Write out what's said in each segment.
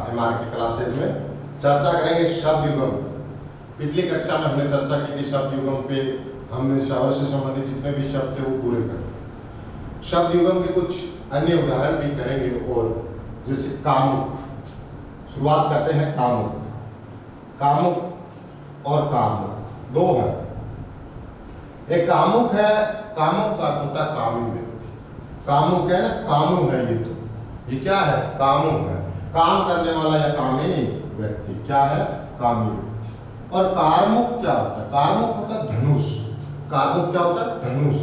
MR की classes में चर्चा करेंगे शब्द युगम पर। पिछली कक्षा में हमने चर्चा की थी शब्द युगम पे, हमने शब्द से संबंधित जितने भी शब्द थे वो पूरे कर। शब्द युगम के कुछ अन्य उदाहरण भी करेंगे। और जैसे कामुक, शुरुआत करते हैं कामुक। कामुक और कामुक दो है। एक कामुक है, कामुक का अर्थ होता है कामी व्यक्ति। कामुक है ना, कामु है ये क्या है? कामु है, काम करने वाला या कामी व्यक्ति। क्या है? कामी व्यक्ति। और कार्मुक क्या होता है? कार्मुक होता है धनुष। कार्मुक क्या होता है? धनुष।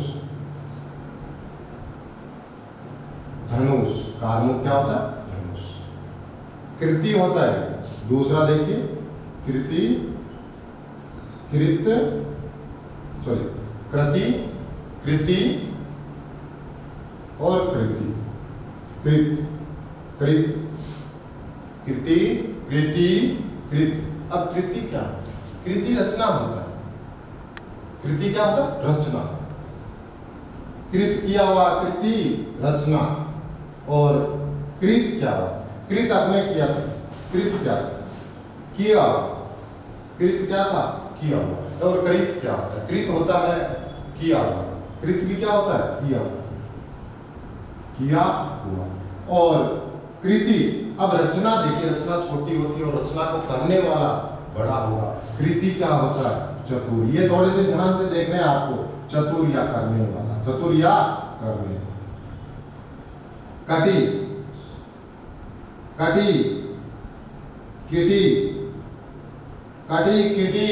धनुष। कार्मुक क्या होता है? धनुष। कृति होता है दूसरा, देखिए कृति, कृत, सॉरी कृति, कृति और कृति, कृत, कृत, कृति, कृति, कृत। अब कृति क्या है? कृति रचना होता है। कृति क्या होता है? रचना। कृत किया हुआ, कृति रचना। और कृत क्या हुआ? कृत आपने किया था। कृत क्या किया? कृत क्या था? किया हुआ। और कृत क्या होता है? कृत होता है किया हुआ। कृत भी क्या होता है? किया हुआ, किया हुआ। और कृति, अब रचना देखिए, रचना छोटी होती है और रचना को करने वाला बड़ा होगा। कृति क्या होता है? चतुर। ये थोड़े से ध्यान से देखना है आपको। चतुर या करने वाला, चतुर या करने वाला। कटी, कटी, किटी, कटी, किटी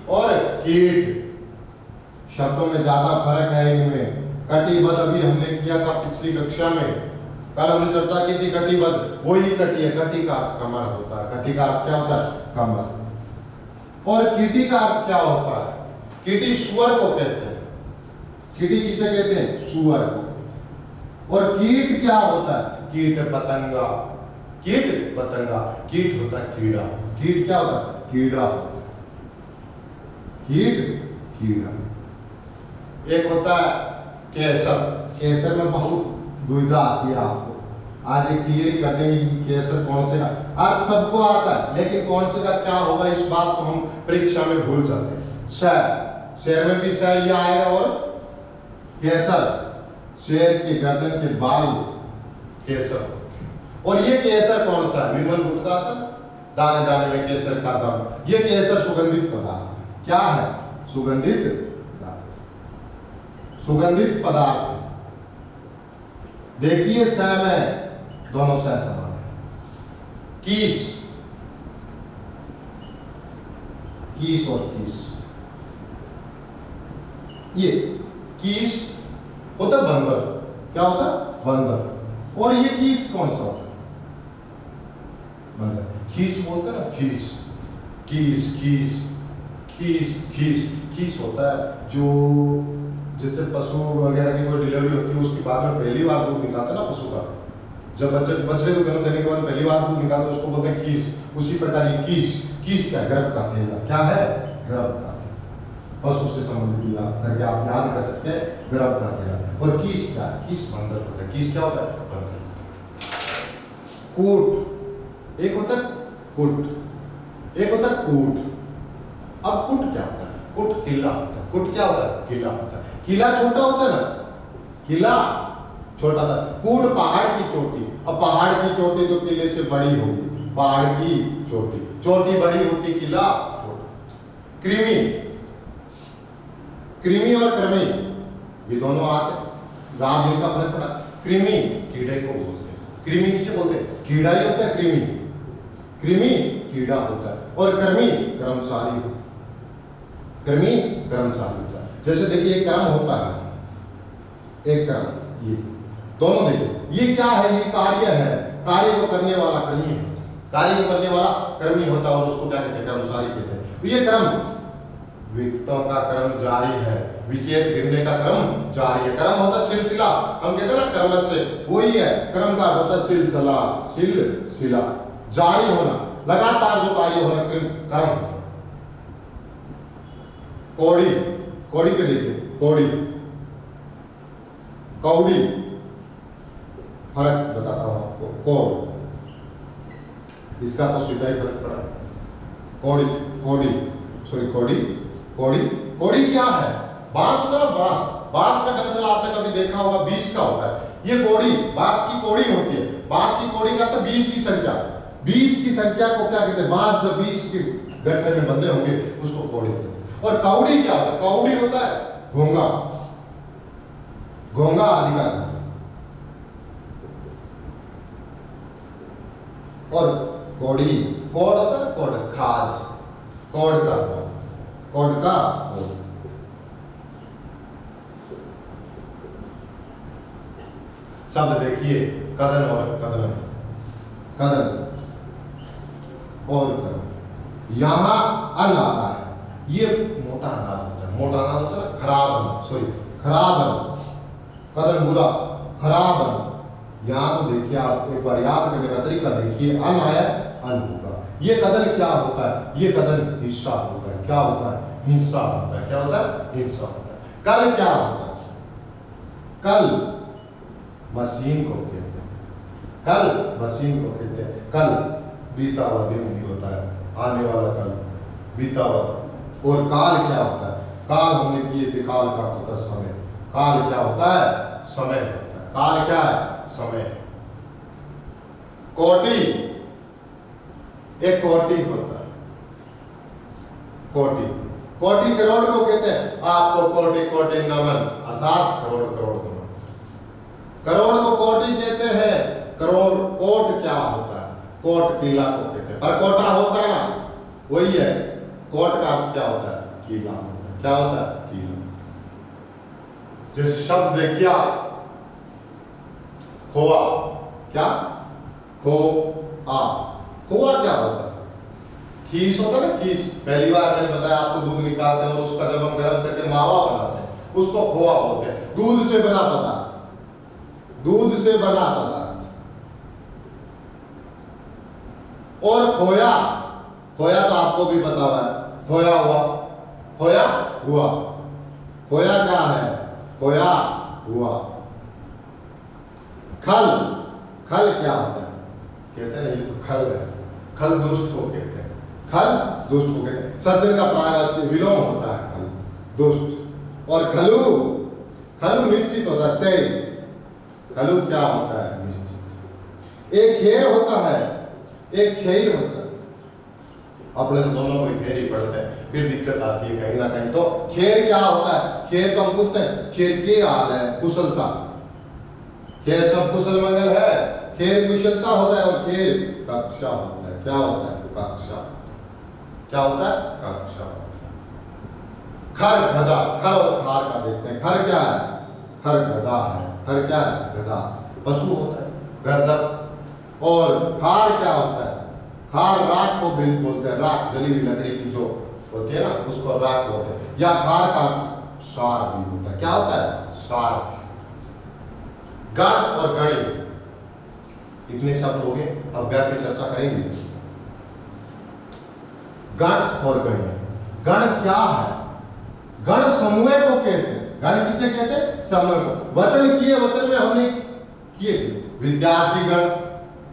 और कीट। शब्दों में ज्यादा फर्क है इनमें। कटिबद्ध अभी हमने किया था पिछली कक्षा में, कल हमने चर्चा की थी कटिबद्ध, वही कटी है। कटी का अर्थ कमर होता है। कटी का अर्थ क्या होता है? कमर। और कीटी का अर्थ क्या होता है? कीटी सुअर को कहते हैं। कीटी किसे कहते हैं? सुअर को। और कीट क्या होता है? कीट पतंगा। कीट पतंगा। कीट होता है कीड़ा। कीट क्या होता है? कीड़ा। कीट कीड़ा। एक होता है केसर। केसर में बहुत दुविधा आती है आपको। आज एक क्लियर कर देंगे कि केसर कौन से का अर्थ सबको आता है, लेकिन कौन से का क्या होगा इस बात को हम परीक्षा में भूल जाते हैं। शहर, शेर में भी शहर ये आएगा। और केसर, शेर के गर्दन के बाल केसर। और ये केसर कौन सा है? विमल गुटका का दाने दाने में केसर का दाम। ये केसर सुगंधित पदार्थ। क्या है? सुगंधित पदार्थ। सुगंधित पदार्थ। देखिए स में दोनों स समान है। कीस, कीस और किस। ये कीस होता है बंदर। क्या होता है? बंदर। और ये कीस कौन सा होता है? बंदर। खीस बोलते हैं ना, खीस, कीस, खीस, खीस, खीस। खीस होता है जो जिससे पशु वगैरह की कोई डिलीवरी होती है, उसके बाद में पहली बार दूध निकालता है ना पशु का। जब बछड़े को जन्म देने के बाद पहली बार दूध निकालते हैं, उसको बोलते हैं खीस। उसी प्रकार ये कीस, कीस क्या? गर्भ का थैला। क्या है? गर्भ का थैला। पशु से संबंधित करके आप याद कर सकते हैं, गर्भ का थैला। और कीस क्या? कीस बंदर होता है। कीस क्या होता है? बंदर होता है। कूट, एक होता है कुट, एक होता है कूट। अब कुट क्या होता है? कुट किला होता है। कुट क्या होता है? किला होता है। किला छोटा होता है ना, किला छोटा था। कूट पहाड़ की चोटी। अब पहाड़ की चोटी तो किले से बड़ी होगी। पहाड़ की चोटी, चोटी बड़ी होती, किला छोटा। कृमि, कृमि और कृमि ये दोनों आते। रात दिन का फर्क पड़ा। कृमि कीड़े को बोलते हैं। कृमि किसे बोलते हैं? कीड़ा ही होता है कृमि। कृमि कीड़ा होता है। और कर्मी कर्मचारी। कर्मी कर्मचारी होता है। जैसे देखिए एक कर्म होता है, एक कर्म, ये दोनों देखिए, ये क्या है? ये कार्य है। कार्य को करने वाला कर्मी है। कार्य को करने वाला कर्मी होता है और उसको क्या कहते हैं? कर्मचारी कहते हैं। ये क्रम, विकेटों का क्रम जारी है। विकेट गिरने का क्रम जारी है। क्रम होता है सिलसिला। हम कहते हैं ना क्रम से, वही है। क्रम का होता है सिलसिला, सिलसिला, जारी होना, लगातार जो कार्य होना क्रम। कौड़ी, कौड़ी पे देखिए, कौड़ी, कौड़ी, फर्क बताता हूं आपको। कौड़, इसका तो सीधा ही फर्क पड़ा। कौड़ी, कौड़ी, सॉरी कौड़ी, कौड़ी, कौड़ी क्या है? बांस होता है ना, बांस, बांस का डंठल आपने कभी देखा होगा, 20 का होता है। ये कौड़ी, बांस की कौड़ी होती है। बांस की कौड़ी का अर्थ 20 की संख्या, 20 की संख्या को क्या कहते हैं? बांस जब 20 के गट्ठे में बंधे होंगे उसको कौड़ी कहते हैं। और कौड़ी क्या होता है? कौड़ी होता है घोंगा, घोंगा आदि का घर। और कौड़ी, कौड़ होता है ना, कौड़, खाज, कौड़ का, कौड़ का शब्द देखिए, कदन और कदन, कदन और कदन। यहां अन आ रहा है, ये मोटा अनाज होता है, मोटा अनाज होता है ना, खराब, सॉरी खराब, कदन बुरा, खराब। यहां तो देखिए, आप एक बार याद करने का तरीका देखिए, अन आया, अन होगा। ये कदन क्या होता है? ये कदन हिस्सा होता है। क्या होता है? हिंसा होता है। क्या होता है? हिंसा होता है। कल क्या होता है? कल मशीन को कहते हैं, कल मशीन को कहते हैं। कल बीता हुआ दिन भी होता है, आने वाला कल, बीता हुआ। और काल क्या होता है? काल हमने किए थे, काल का होता है समय। काल क्या होता है? समय होता है। काल क्या है? समय। कोटि, एक कोटि होता है, कोटि, कोटि करोड़ को कहते हैं। आपको कोटि कोटि नमन, अर्थात करोड़ करोड़ नमन। करोड़ को कोटि कहते हैं। करोड़, कोट क्या होता है? कोट किला को कहते हैं। पर कोटा होता है ना, वही है। कोट का अर्थ क्या होता है? किला होता है। क्या होता है? किला। जैसे शब्द देखिए आप, खोआ, क्या? खो आ, खोआ क्या होता है? खीस होता है ना, खीस। पहली बार मैंने बताया आपको, दूध निकालते हैं और उसका जब हम गर्म करके मावा बनाते हैं उसको खोआ बोलते हैं। दूध से बना पदार्थ, दूध से बना पदार्थ। और खोया, खोया तो आपको भी पता हुआ है, खोया हुआ, खोया हुआ। खोया क्या है? खोया हुआ। खल, खल क्या होता है? कहते हैं ना, ये तो खल है। खल दुष्ट को कहते हैं, खल दुष्ट को कहते हैं। सज्जन का प्रायवाची विलोम होता है, खल दुष्ट। और खलु, खलु निश्चित होता है, तय। खलु क्या होता है? निश्चित। एक खेर होता है, एक खेर होता है। अपने तो दोनों को खेर ही पढ़ते हैं, फिर दिक्कत आती है कहीं ना कहीं। तो खेर क्या होता है? खेर तो हम पूछते हैं, खेर के हाल है, कुशलता। खेर सब कुशल मंगल है, खेर कुशलता होता है। और खेर कक्षा होता है। क्या होता है? कक्षा। क्या होता है? कक्षा। खर गधा, खर और खार का देखते हैं। खर क्या है? खर गधा है। खर क्या है? गधा। पशु होता है, गर्दभ। और खार क्या होता है? खार राख को बिल बोलते हैं। राख, जली हुई लकड़ी की जो होती है ना, उसको राख बोलते हैं। या खार का सार भी होता है। क्या होता है? सार। गण और गणित, इतने शब्द हो गए। अब गण पे चर्चा करेंगे। गण और गणित। गण क्या है? गण समूह को कहते हैं। गण किसे कहते हैं? समूह को। वचन किए, वचन में हमने किए थे विद्यार्थी गण,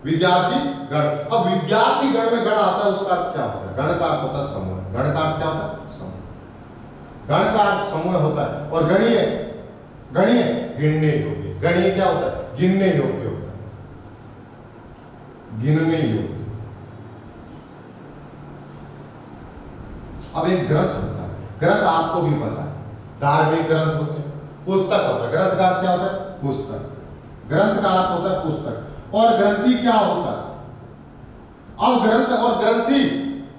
विद्यार्थी गण। अब विद्यार्थी गण में गण आता है, उसका अर्थ क्या होता है? गण का अर्थ होता है समूह। गण का अर्थ क्या होता है? समूह। गण का अर्थ समूह होता है। और गणीय, गणीय गिनने योग्य। गणीय क्या होता है? गिनने योग्य होता है, गिनने योग्य। अब एक ग्रंथ होता है। ग्रंथ आपको भी पता है, धार्मिक ग्रंथ होते हैं, पुस्तक होता है। ग्रंथ का अर्थ क्या होता है? पुस्तक। ग्रंथ का अर्थ होता है पुस्तक। और ग्रंथी क्या होता है? अब ग्रंथ और ग्रंथी,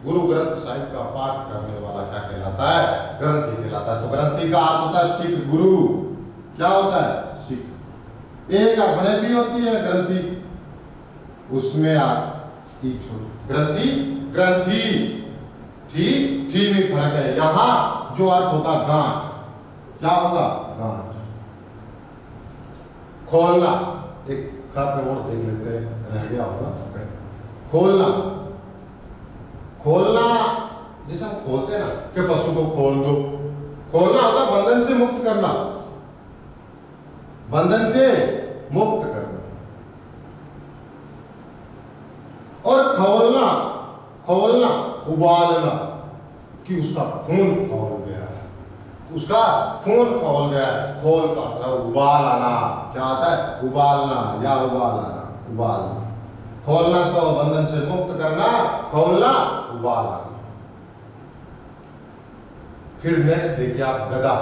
गुरु ग्रंथ साहिब का पाठ करने वाला क्या कहलाता है? ग्रंथी कहलाता है। तो ग्रंथी का अर्थ होता है सिख गुरु। क्या होता है? सिख। एक अपने भी होती है ग्रंथी, उसमें आप ग्रंथी, ग्रंथी, थी में फर्क है। यहां जो अर्थ होगा गांठ, क्या होगा? गांठ। खोलना, एक पे और देख लेते हैं, रह गया होगा। खोलना, खोलना जैसे हम खोलते हैं ना कि पशु को खोल दो। खोलना होता है बंधन से मुक्त करना, बंधन से मुक्त करना। और खोलना खौलना, उबालना, कि उसका खून खौल गया, उसका खून खौल गया। खोल का आता है उबाल आना, क्या आता है? उबालना या उबाल आना, उबालना। खोलना तो बंधन से मुक्त करना, खोलना उबाल आना। फिर नेक्स्ट देखिए आप गदा।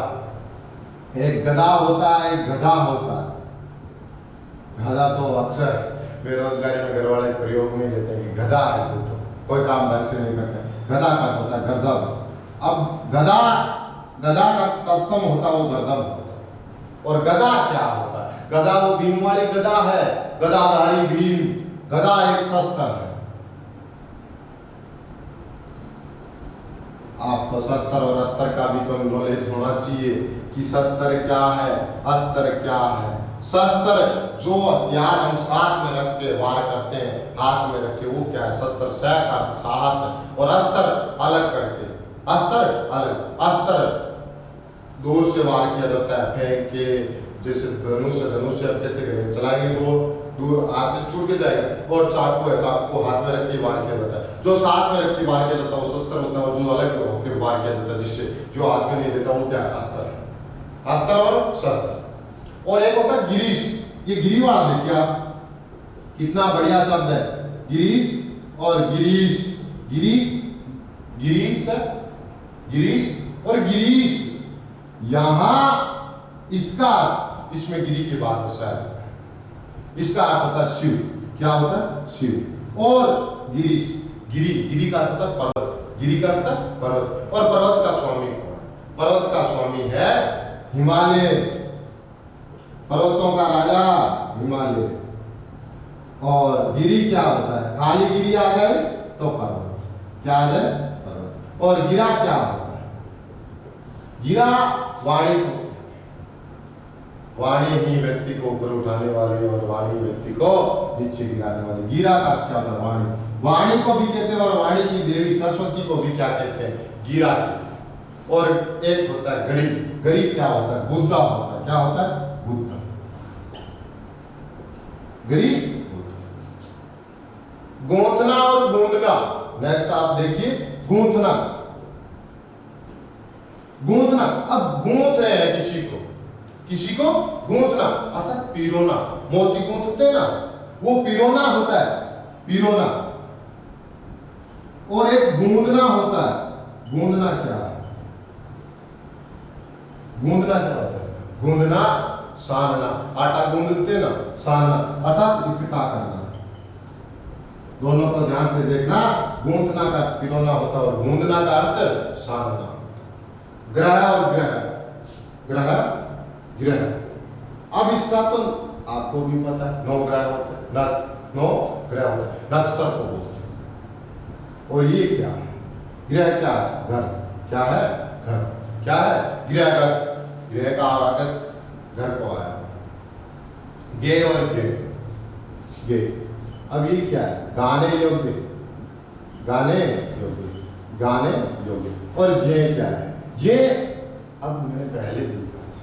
एक गदा होता है, एक गधा होता है। गधा तो अक्सर बेरोजगारी में घर वाले प्रयोग में लेते हैं कि गधा है तो कोई काम ढंग से नहीं करते। गधा का होता है गर्दभ। अब गधा, गधा का तत्सम होता है वो गर्दभ होता है। और गदा क्या होता है? गदा वो भीम वाली गदा है, गदाधारी भीम। गदा एक शस्त्र है। आपको शस्त्र और अस्त्र का भी तो नॉलेज होना चाहिए कि शस्त्र क्या है, अस्त्र क्या है। शस्त्र जो हथियार हम साथ में रख के वार करते हैं, हाथ में रख के, वो क्या है? शस्त्र सैक अर्थ साहत है। और अस्त्र अलग करके, अस्त्र अलग, अस्त्र दूर से वार किया जाता है फेंक के, जैसे धनुष कैसे चलाएंगे तो दूर हाथ से छूट के जाएगा। और चाकू है, चाकू को हाथ में रख के वार किया जाता है। जो साथ में रख के वार किया जाता है वो शस्त्र होता है, और जो अलग होकर वार किया जाता है जिससे जो हाथ में नहीं लेता वो क्या है? अस्त्र है। अस्त्र और शस्त्र। और एक होता है गिरीश। ये गिरीवार देखिए आप, कितना बढ़िया शब्द है, गिरीश और गिरीश। गिरीश, गिरीश, गिरीश और गिरीश। यहां इसका, इसमें गिरी के बाद में शायद होता है। इसका अर्थ होता है शिव। क्या होता है? शिव। और गिरीश, गिरी, गिरी का अर्थ होता है पर्वत। गिरी का अर्थ है पर्वत। और पर्वत का स्वामी कौन है? पर्वत का स्वामी है हिमालय। पर्वतों का राजा हिमालय। और गिरी क्या होता है? खाली गिरी आ जाए तो पर्वत, क्या आ जाए? पर्वत। और गिरा क्या होता है? गिरा वाणी को, वाणी ही व्यक्ति को ऊपर उठाने वाली और वाणी व्यक्ति को नीचे गिराने वाली। गिरा का क्या होता है? वाणी। वाणी को भी कहते हैं और वाणी की देवी सरस्वती को भी क्या कहते हैं? गिरा। और एक होता है गरीब। गरीब क्या होता है? बुद्धा होता है। क्या होता है? बुद्धा। गरीब, गूंथना और गूंदना। नेक्स्ट आप देखिए, गूंथना। गूंथना, अब गूंथ रहे हैं किसी को, किसी को गूंथना अर्थात पिरोना। मोती गूंथते ना, वो पिरोना होता है, पिरोना। और एक गूंदना होता है। गूंदना क्या है? गूंदना क्या होता है? गूंदना, सानना। आटा गूंदते ना, सानना अर्थात इकट्ठा करना। दोनों को ध्यान से देखना। गूंथना का अर्थ पिरोना होता है और गूंदना का अर्थ सानना। ग्रह और ग्रह, ग्रह, ग्रह। अब इसका तो आपको भी पता है, 9 ग्रह होते हैं, 9 ग्रह होते हैं, नक्षत्र को बोलते हैं। और ये क्या है? ग्रह क्या है? घर। क्या है? घर। क्या है? गृह घर। गृह का आकर घर को आया। गे और गे, गे। अब ये क्या है? गाने योग्य, गाने योग्य, गाने योग्य। और जे क्या है? जे, अब मैंने पहले भी कहा था,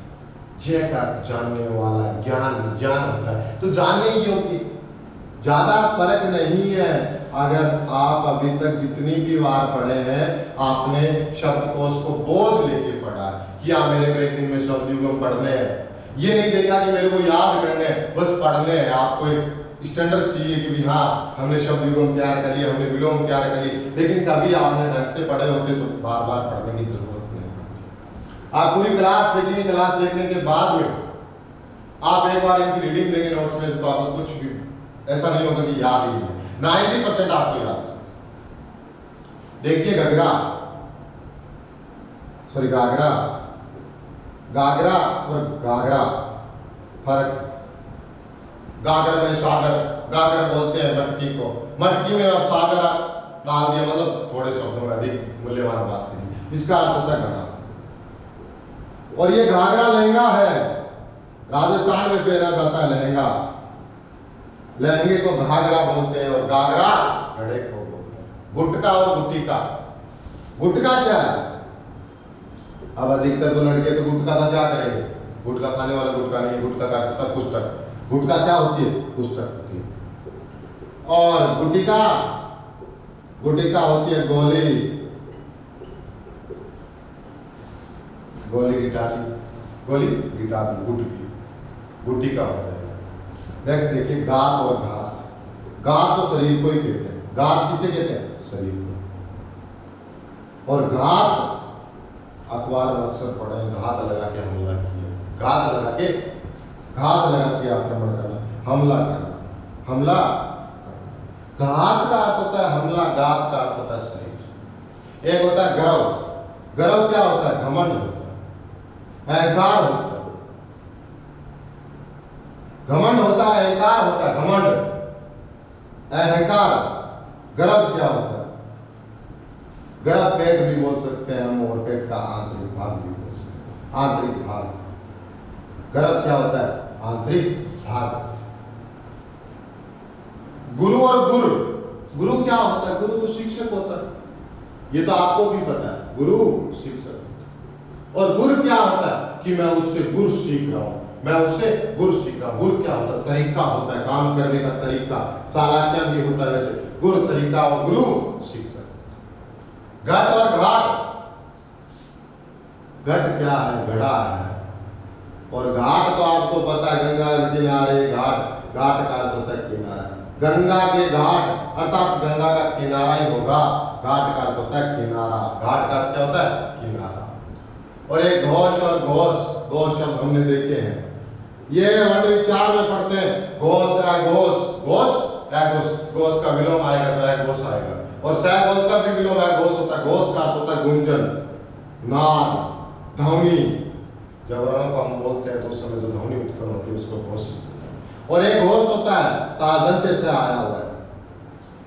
जे का अर्थ जानने वाला, ज्ञान, ज्ञान होता है। तो जानने योग्य, ज्यादा फर्क नहीं है। अगर आप अभी तक जितनी भी बार पढ़े हैं, आपने शब्दकोश को बोझ लेके पढ़ा कि हाँ मेरे को एक दिन में शब्द युगम पढ़ने हैं। ये नहीं देखा कि मेरे को याद करने, बस पढ़ने हैं। आपको एक स्टैंडर्ड चाहिए कि भी हाँ हमने शब्द युगम तैयार कर लिया, हमने विलोम तैयार कर ली। लेकिन कभी आपने ढंग से पढ़े होते तो बार बार पढ़ने की जरूरत नहीं पड़ती। आप पूरी क्लास देखेंगे, क्लास देखने के बाद में आप एक बार इनकी रीडिंग देंगे नोट्स में, तो आपको कुछ भी ऐसा नहीं होगा कि याद ही नहीं है। 90% आपको याद है। देखिए घगरा, सॉरी गागरा, गागरा और गागरा फर्क। गागर में सागर, गागर बोलते हैं मटकी को। मटकी में आप सागर डाल दिया, मतलब थोड़े शब्दों में अधिक मूल्यवान बात की। इसका अर्थ होता है घड़ा। और ये घाघरा लहंगा है, राजस्थान में पहना जाता है लहंगा। लहंगे को घाघरा बोलते हैं और गागरा घड़े को बोलते हैं। गुटका और गुटिका। गुटका क्या है? अब अधिकतर तो लड़के तो गुटका का क्या करेंगे? गुटका खाने वाला गुटका नहीं, गुटका का अर्थ पुस्तक। गुटका क्या होती है? पुस्तक होती है। और गुटिका, गुटिका होती है गोली, गोली गिटाती, गोली गिटाती, गुटकी, गुटिका होता है। नेक्स्ट देखिए गात और घात। गात तो शरीर को ही कहते हैं, गात किसे कहते हैं? शरीर को। और घात अखबार में अक्सर पढ़े, घात लगा के हमला किया, घात लगा के आक्रमण करना, हमला करना, हमला। घात का अर्थ होता है हमला, गात का अर्थ होता है शरीर। एक होता है गर्व, गर्व क्या होता है? घमंड होता है, अहंकार होता है, घमंड होता है, अहंकार होता है, घमंड, अहंकार। गर्व क्या होता है? गर्व पेट भी बोल सकते हैं हम, और पेट का आंतरिक भाग भी बोल सकते हैं, आंतरिक भाग। गर्व क्या होता है? आंतरिक भाग। गुरु और गुरु, गुरु क्या होता है? गुरु तो शिक्षक होता है, ये तो आपको भी पता है, गुरु शिक्षक। और गुरु क्या होता है? कि मैं उससे गुरु सीख रहा हूं, मैं उससे गुरु सीख रहा हूं। गुरु क्या होता है? तरीका होता है, काम करने का तरीका, चालाकियां भी होता है, वैसे गुरु तरीका और गुरु शिक्षक। घट और घाट, घट क्या है? घड़ा है। और घाट तो आपको पता है, गंगा के किनारे घाट, घाट का अर्थ होता है किनारा। गंगा के घाट अर्थात गंगा का किनारा ही होगा, घाट का अर्थ होता है किनारा। घाट का अर्थ क्या होता है? किनारा। और एक घोष और घोष, घोष शब्द हमने देखे हैं, ये वर्ण विचार में पढ़ते हैं। घोष या घोष, घोष या घोष, घोष का विलोम आएगा तो या घोष आएगा, और सह घोष का भी विलोम है घोष होता है। घोष का अर्थ होता है गुंजन, नाद, ध्वनि। जब वर्णों को हम बोलते हैं तो उस समय जो ध्वनि उत्पन्न होती है उसको घोष। और एक घोष होता है तादंत से आया हुआ है,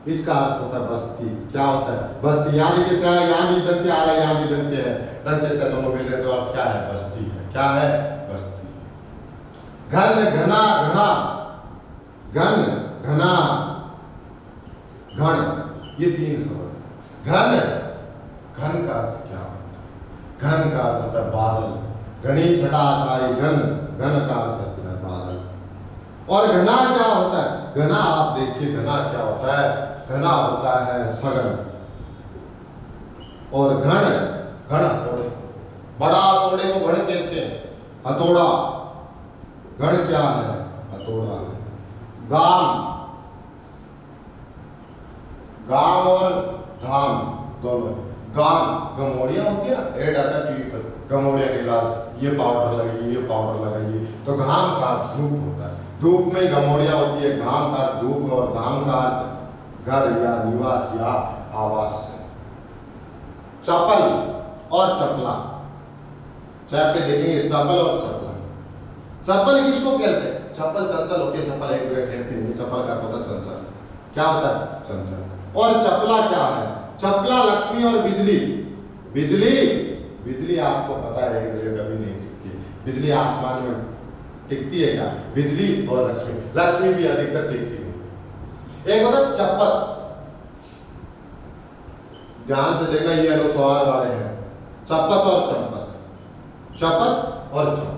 इसका अर्थ होता है बस्ती। क्या होता है? बस्ती। यहाँ भी कैसे है? यहाँ भी दंत्य आ रहा है, यहाँ भी दंत्य है, दंत्य से दोनों मिल रहे तो अर्थ क्या है? बस्ती है। क्या है? बस्ती। घन, घना, घना, घन, घना, घन, ये तीन शब्द। घन, घन का अर्थ क्या होता है? घन का अर्थ होता है बादल, घनी छटा छाई, घन, घन का अर्थ होता है बादल। और घना क्या होता है? घना आप देखिए, घना क्या होता है? घना होता है सघन। और घन, घन हथौड़े, बड़ा हथौड़े को घन कहते हैं, हथौड़ा। घन क्या है? हथौड़ा है। गाम, गाम और धाम दोनों। गाम गमोड़िया होती है ना, ऐड आता है टीवी पर, गमोड़िया के गिलास, ये पाउडर लगाइए, ये पाउडर लगाइए। तो घाम का धूप होता है, धूप में गमोड़िया होती है। घाम का धूप और धाम का घर या निवास या आवास। चपल और चपला, चाहे पे देखेंगे चपल और चपला। चपल किसको कहते हैं? चपल चंचल होती है, चपल एक जगह ठहरती नहीं, चपल का होता है चंचल। क्या होता है? चंचल। और चपला क्या है? चपला लक्ष्मी और बिजली। बिजली, बिजली आपको पता है एक जगह कभी नहीं टिकती, बिजली आसमान में टिकती है क्या? बिजली और लक्ष्मी, लक्ष्मी भी अधिकतर टिकती है। एक होता है चप्पत, ध्यान से देखना, ये अनुस्वार वाले हैं, चप्पत और चंपत, चपत और चपत।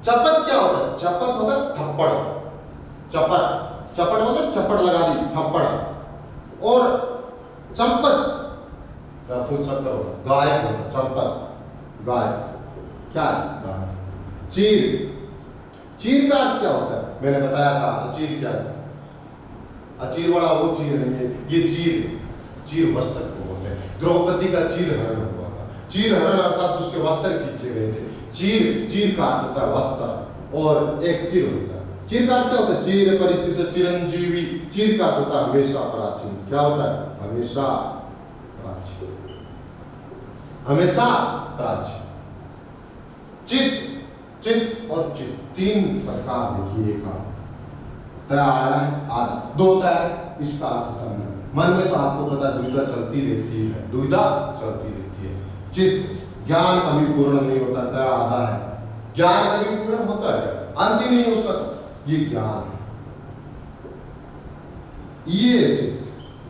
चपत क्या होता है? चपत होता है थप्पड़, चपट, चपट होता है चपट लगा दी, थप्पड़। और चंपत गाय होता, चंपत गाय, क्या है? गाय। चीर, चीर का अर्थ क्या होता है? मैंने बताया था अचीर क्या था, अचीर वाला वो चीर नहीं है, ये चीर, चीर वस्त्र को बोलते हैं। द्रौपदी का चीर हरण हुआ था, चीर हरण अर्थात उसके वस्त्र खींचे गए थे। चीर, चीर का अर्थ होता है वस्त्र, और एक चिर होता है। चिर का अर्थ क्या होता है? चिर परिचित, चिरंजीवी। चीर का अर्थ होता है हमेशा प्राचीन। क्या होता है? हमेशा प्राचीन, हमेशा प्राचीन। चित, चित और चित, तीन प्रकार देखिए का तय आया है, आधा दो तय है, इसका अर्थ होता है मन में। तो आपको पता है दुविधा चलती रहती है, दुविधा चलती रहती है। चित, ज्ञान कभी पूर्ण नहीं होता, तय आधा है। ज्ञान कभी पूर्ण होता है, अंत ही नहीं है उसका, ये ज्ञान। ये चित्त,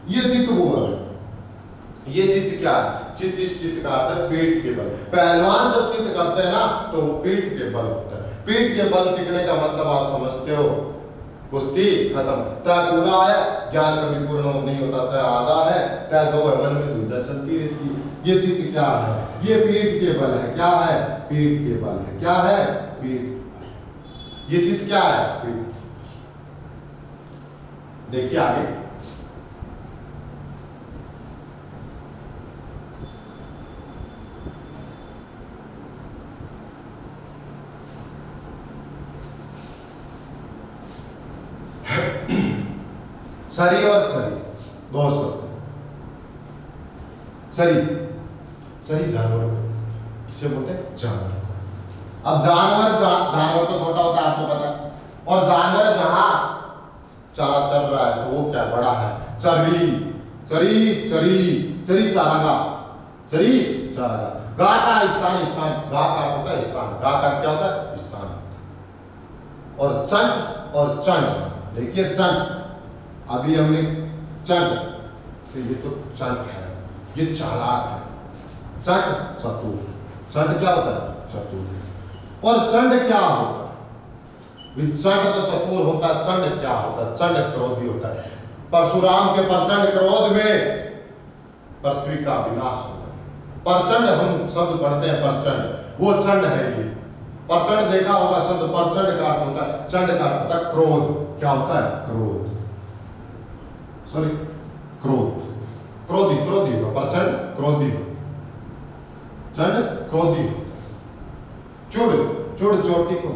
ये चित्त वो है। ये चित्त क्या है? चित्त, इस चित्त का अर्थ है पेट के बल। पहलवान जब चित्त करते हैं ना तो वो पेट के बल होता है। पेट के बल टिकने का मतलब आप समझते हो, कुश्ती खत्म, तय पूरा है, ज्ञान कभी पूर्ण नहीं होता, तय आधा है, तय दो है, मन में दुविधा चलती रहती है। ये चित्त क्या है? ये पीठ के बल है। क्या है? पीठ के बल है। क्या है? पीठ। ये चित्त क्या है? पीठ। देखिए आगे, सरी और चरी दो शब्द। चरी, चरी जानवर को, इसे बोलते हैं जानवर को। अब जानवर जानवर तो छोटा होता है, आपको पता है, और जानवर जहां चारा चल रहा है तो वो क्या बड़ा है? चरी, चरी, चरी, चरी चारागाह, चरी चारागाह। गा का स्थान, स्थान, गा का होता है स्थान, गा का क्या होता है? स्थान। और चंड और चंड, देखिए चंड, अभी हमने चंड, तो ये तो चंड है, ये चालाक है। चंड चतुर, चंड क्या होता है? चतुर। और चंड क्या होता है? चंड तो चतुर होता है, चंड क्या होता है? चंड क्रोधी होता है। परशुराम के प्रचंड क्रोध में पृथ्वी का विनाश हो गया। प्रचंड हम शब्द पढ़ते हैं, प्रचंड, वो चंड है ये। प्रचंड देखा होगा शब्द, प्रचंड का अर्थ होता है, चंड का अर्थ होता है क्रोध। क्या होता है? क्रोध, सॉरी क्रोध, क्रोधी, क्रोधी होगा, प्रचंड क्रोधी, चंड क्रोधी। चुड़, चुड़ चोटी को,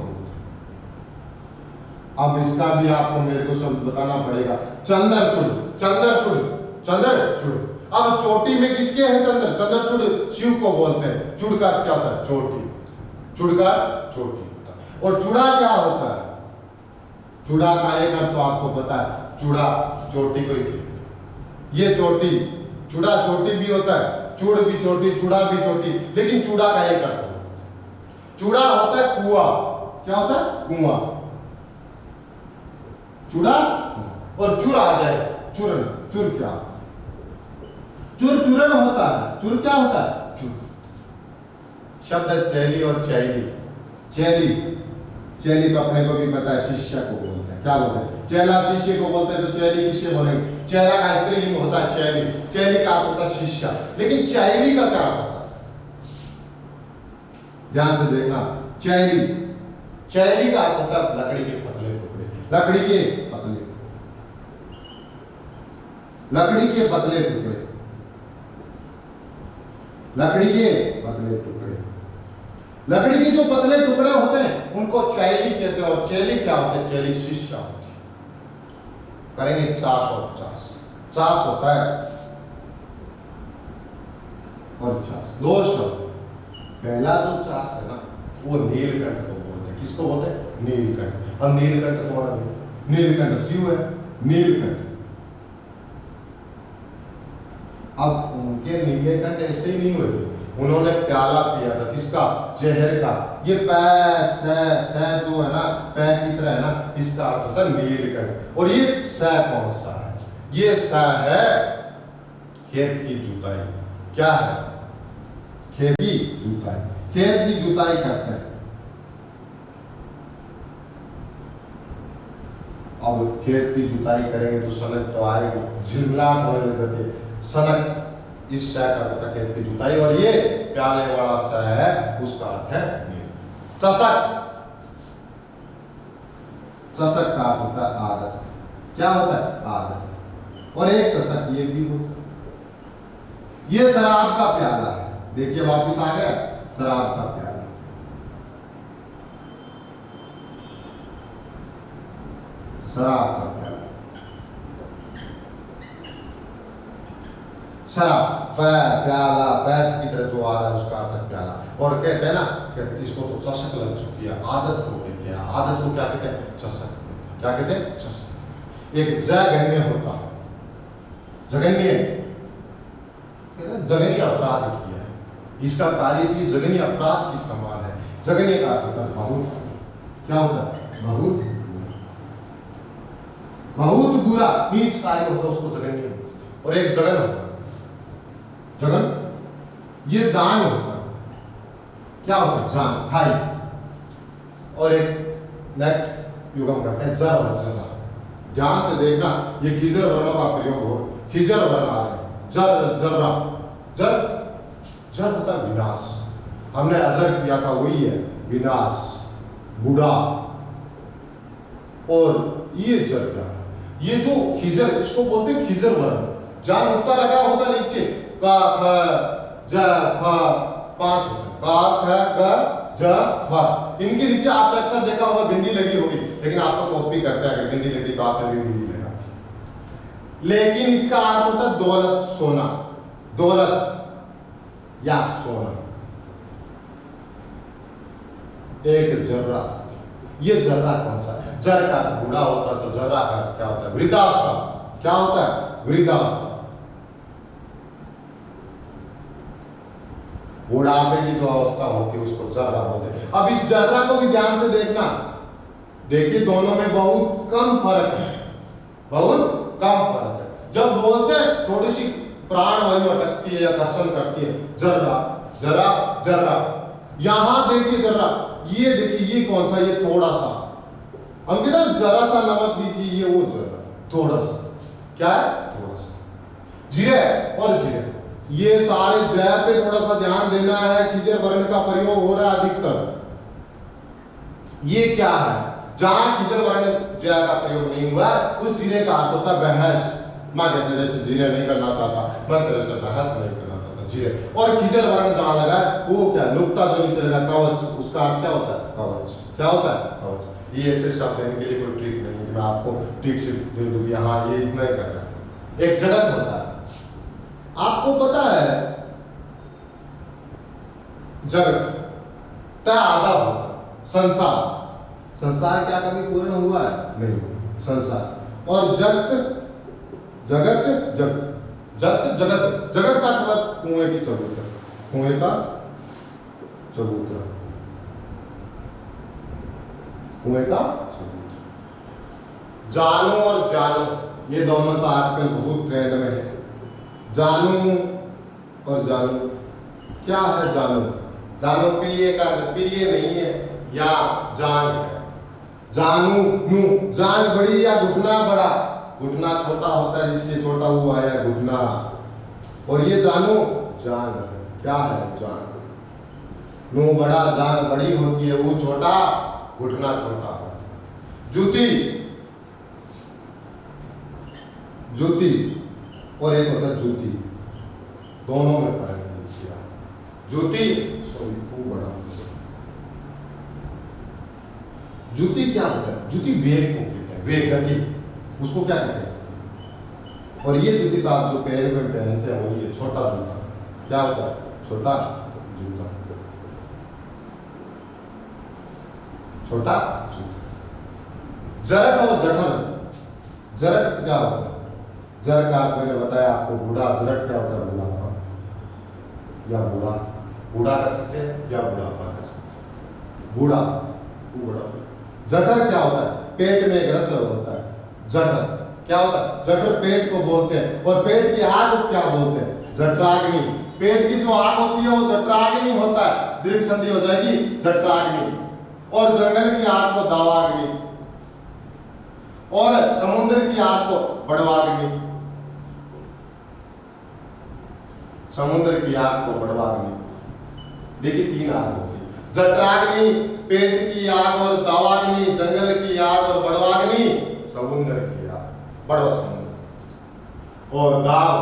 अब इसका भी आपको मेरे को शब्द बताना पड़ेगा। चंदर चुड़, चंदर चुड़, चंदर चुड़। अब चोटी में किसके हैं चंद्र? चंद्र चुड़ शिव को बोलते हैं। चुड़ का क्या होता है? चोटी, चुड़ का चोटी होता है। और चूड़ा क्या होता है? चूड़ा का एक अर्थ तो आपको पता है, चूड़ा चोटी को ही, ये चोटी, चूड़ा चोटी भी होता है, चूड़ भी चोटी, चूड़ा भी चोटी, लेकिन चूड़ा का एक अर्थ होता है। चूड़ा होता है कुआं। क्या होता है? कुआं। चूड़ा और चूर आ जाए, चूरन, चूर क्या? चूर चूरन होता है। चूर क्या होता है? चूर। शब्द चैली और चैली, चैली, चैली तो अपने को भी पता है, शिष्य को बोलते हैं। क्या बोलते हैं? चेला शिष्य को बोलते हैं, तो चैली किससे बोलेंगे? चेला का स्त्रीलिंग होता है चैली, चैली का अर्थ होता है शिष्य। लेकिन चैली का क्या होता है? ध्यान से देखना, चैली, चैली का अर्थ होता है लकड़ी के पतले टुकड़े, लकड़ी के पतले, लकड़ी के पतले टुकड़े, लकड़ी के पतले टुकड़े। लकड़ी के जो पतले टुकड़े होते हैं उनको चैली कहते हैं। और चैली क्या होते हैं? चैली शिष्य होती है। करेंगे चास और चास, चास होता है और चास, दो शब्द। पहला जो चास है ना, वो नीलकंठ को बोलते हैं। किसको बोलते हैं? नीलकंठ। और नीलकंठ कौन है? नीलकंठ शिव है, नीलकंठ। अब उनके नीलकंठ ऐसे ही नहीं हुए थे, उन्होंने प्याला पिया था। किसका? जहर का। ये पै जो है ना, पै की तरह है ना, इसका अर्थ होता है नीलकंठ। और ये स कौन सा है? ये स है खेत की जुताई। क्या है? खेत की जुताई, खेत की जुताई करते हैं। अब खेत की जुताई करेंगे तो सनक तो आएगी, झिलमिलाहट होने लग जाती है। सनक इस स का अर्थ है खेत की जुताई, और ये प्याले वाला स है, उसका अर्थ है नील। चषक, चषक का अर्थ होता है आदत। क्या होता है? आदत। और एक चषक ये भी होता है। ये शराब का प्याला है। देखिए वापिस आ गया, शराब का प्याला, शराब का प्याला, शराब, प्याला, पैर की तरह जो आ रहा है उसका अर्थ प्याला। और कहते हैं ना कि इसको तो चषक लग चुकी है, आदत को कहते हैं। आदत को क्या कहते हैं? चषक। क्या कहते हैं? चषक। एक जघन्य होता है, जघन्य, जघन्य अपराध किया है, इसका कार्य भी जघन्य अपराध की समान है। जघन्य का अर्थ होता है बहुत। क्या होता है? बहुत, बहुत बुरा, नीच कार्य होता है, उसको जघन्य होता है। और एक जघन होता है, जगन, ये जान होता है। क्या होता है? जान, थाई। और एक नेक्स्ट युगम करते हैं जर और जरा। ध्यान से देखना, ये खीजर वर्णों का प्रयोग हो, खीजर वर्ण आ रहे, जर, जर्रा, जर, जर होता है विनाश, हमने अजर किया था वही है विनाश, बूढ़ा। और ये जर क्या है, ये जो खीजर, इसको बोलते हैं खीजर वर्ण, जहां नुक्ता लगा होता नीचे, का ख ज फ, 5 होते हैं, का ख ग ज फ, इनके नीचे आपने अक्सर देखा होगा बिंदी लगी होगी, लेकिन आप तो कॉपी करते हैं, अगर बिंदी लगी तो आपने भी बिंदी लगा, लेकिन इसका अर्थ होता है दौलत, सोना, दौलत या सोना। एक जर्रा, ये जर्रा कौन सा है, जर का अर्थ बूढ़ा होता है, तो जर्रा का अर्थ क्या होता है, वृद्धावस्था, क्या होता है, वृद्धावस्था, बुढ़ापे की जो अवस्था होती है उसको जर्रा बोलते हैं। अब इस जर्रा को भी ध्यान से देखना, देखिए दोनों में बहुत कम फर्क है, बहुत कम फर्क है। जब बोलते हैं थोड़ी सी प्राण वायु अटकती है या घर्षण करती है, जर्रा, जरा, जर्रा। यहां देखिए जर्रा, ये देखिए ये कौन सा, ये थोड़ा सा, हम कहते हैं जरा सा नमक दीजिए, ये वो जर्रा, थोड़ा सा, क्या है, थोड़ा सा, जीरे और जीरे, ये सारे जय पे थोड़ा सा ध्यान देना है, खीजर वर्ण का प्रयोग हो रहा है अधिकतर। ये क्या है, जहां खीजर वर्ण जय का प्रयोग नहीं हुआ उस जीरे का अर्थ होता है बहस, मैं तेरे से जीरे नहीं करना चाहता, मैं तेरे से बहस नहीं करना चाहता, जीरे। और खीजर वर्ण जहां लगा है वो क्या, नुक्ता जो नीचे लगा कवच, उसका अर्थ क्या होता है, कवच, क्या होता है, कवच। ये ऐसे शब्द देने के लिए कोई ट्रिक नहीं कि मैं आपको ट्रिक से दे दूंगी, हाँ ये इतना ही करना है। एक जगत होता है, आपको पता है जगत का आधा होता, संसार, संसार क्या कभी पूर्ण हुआ है, नहीं, संसार। और जगत, जगत, जगत, जगत, जगत, जगत का मतलब कुएं की चबूतरा, कुएं का चबूतरा, कुएं का चबूतरा। जानू और जानू, ये दोनों तो आजकल बहुत ट्रेंड में है, जानू और जानू, क्या है जानू, जानू प्रिय का प्रिय नहीं है या जान है, जानू नू, जान बड़ी या घुटना बड़ा, घुटना छोटा होता है इसलिए छोटा हुआ है घुटना, और ये जानू जान है, क्या है जान, नू बड़ा जान बड़ी होती है, वो छोटा घुटना छोटा होता है। जूती, जूती और एक होता है जूती, दोनों में फर्क है। जूती सॉरी वो बड़ा, जूती क्या होता है, जूती वेग को कहते हैं, वेग गति, उसको क्या कहते हैं। और ये जूती का आप जो पैर में पहनते हैं वही है छोटा जूता, क्या होता है, छोटा जूता, छोटा जूता। जरक और जठर, जरक क्या होता है, जरक आप मैंने बताया आपको बूढ़ा, जरक क्या होता है, बुढ़ापा या बूढ़ा, बूढ़ा कर सकते हैं या बुढ़ापा कर सकते हैं, बूढ़ा, बूढ़ा। जठर क्या होता है, पेट में एक रस होता है, जठर क्या होता है, जठर पेट को बोलते हैं, और पेट की आग को क्या बोलते हैं, जठराग्नि। पेट की जो आग होती है वो जठराग्नि होता है, दीर्घ संधि हो जाएगी जठराग्नि, और जंगल की आग को दावाग्नि, और समुद्र की आग को बड़वाग्नि, समुद्र की आग को बड़वाग्नि। देखिए 3 आग होती है, जठराग्नि, पेट की आग और दावाग्नि, जंगल की आग और बड़वाग्नि, समुद्र की आग, बड़वा समुद्र। और दाव,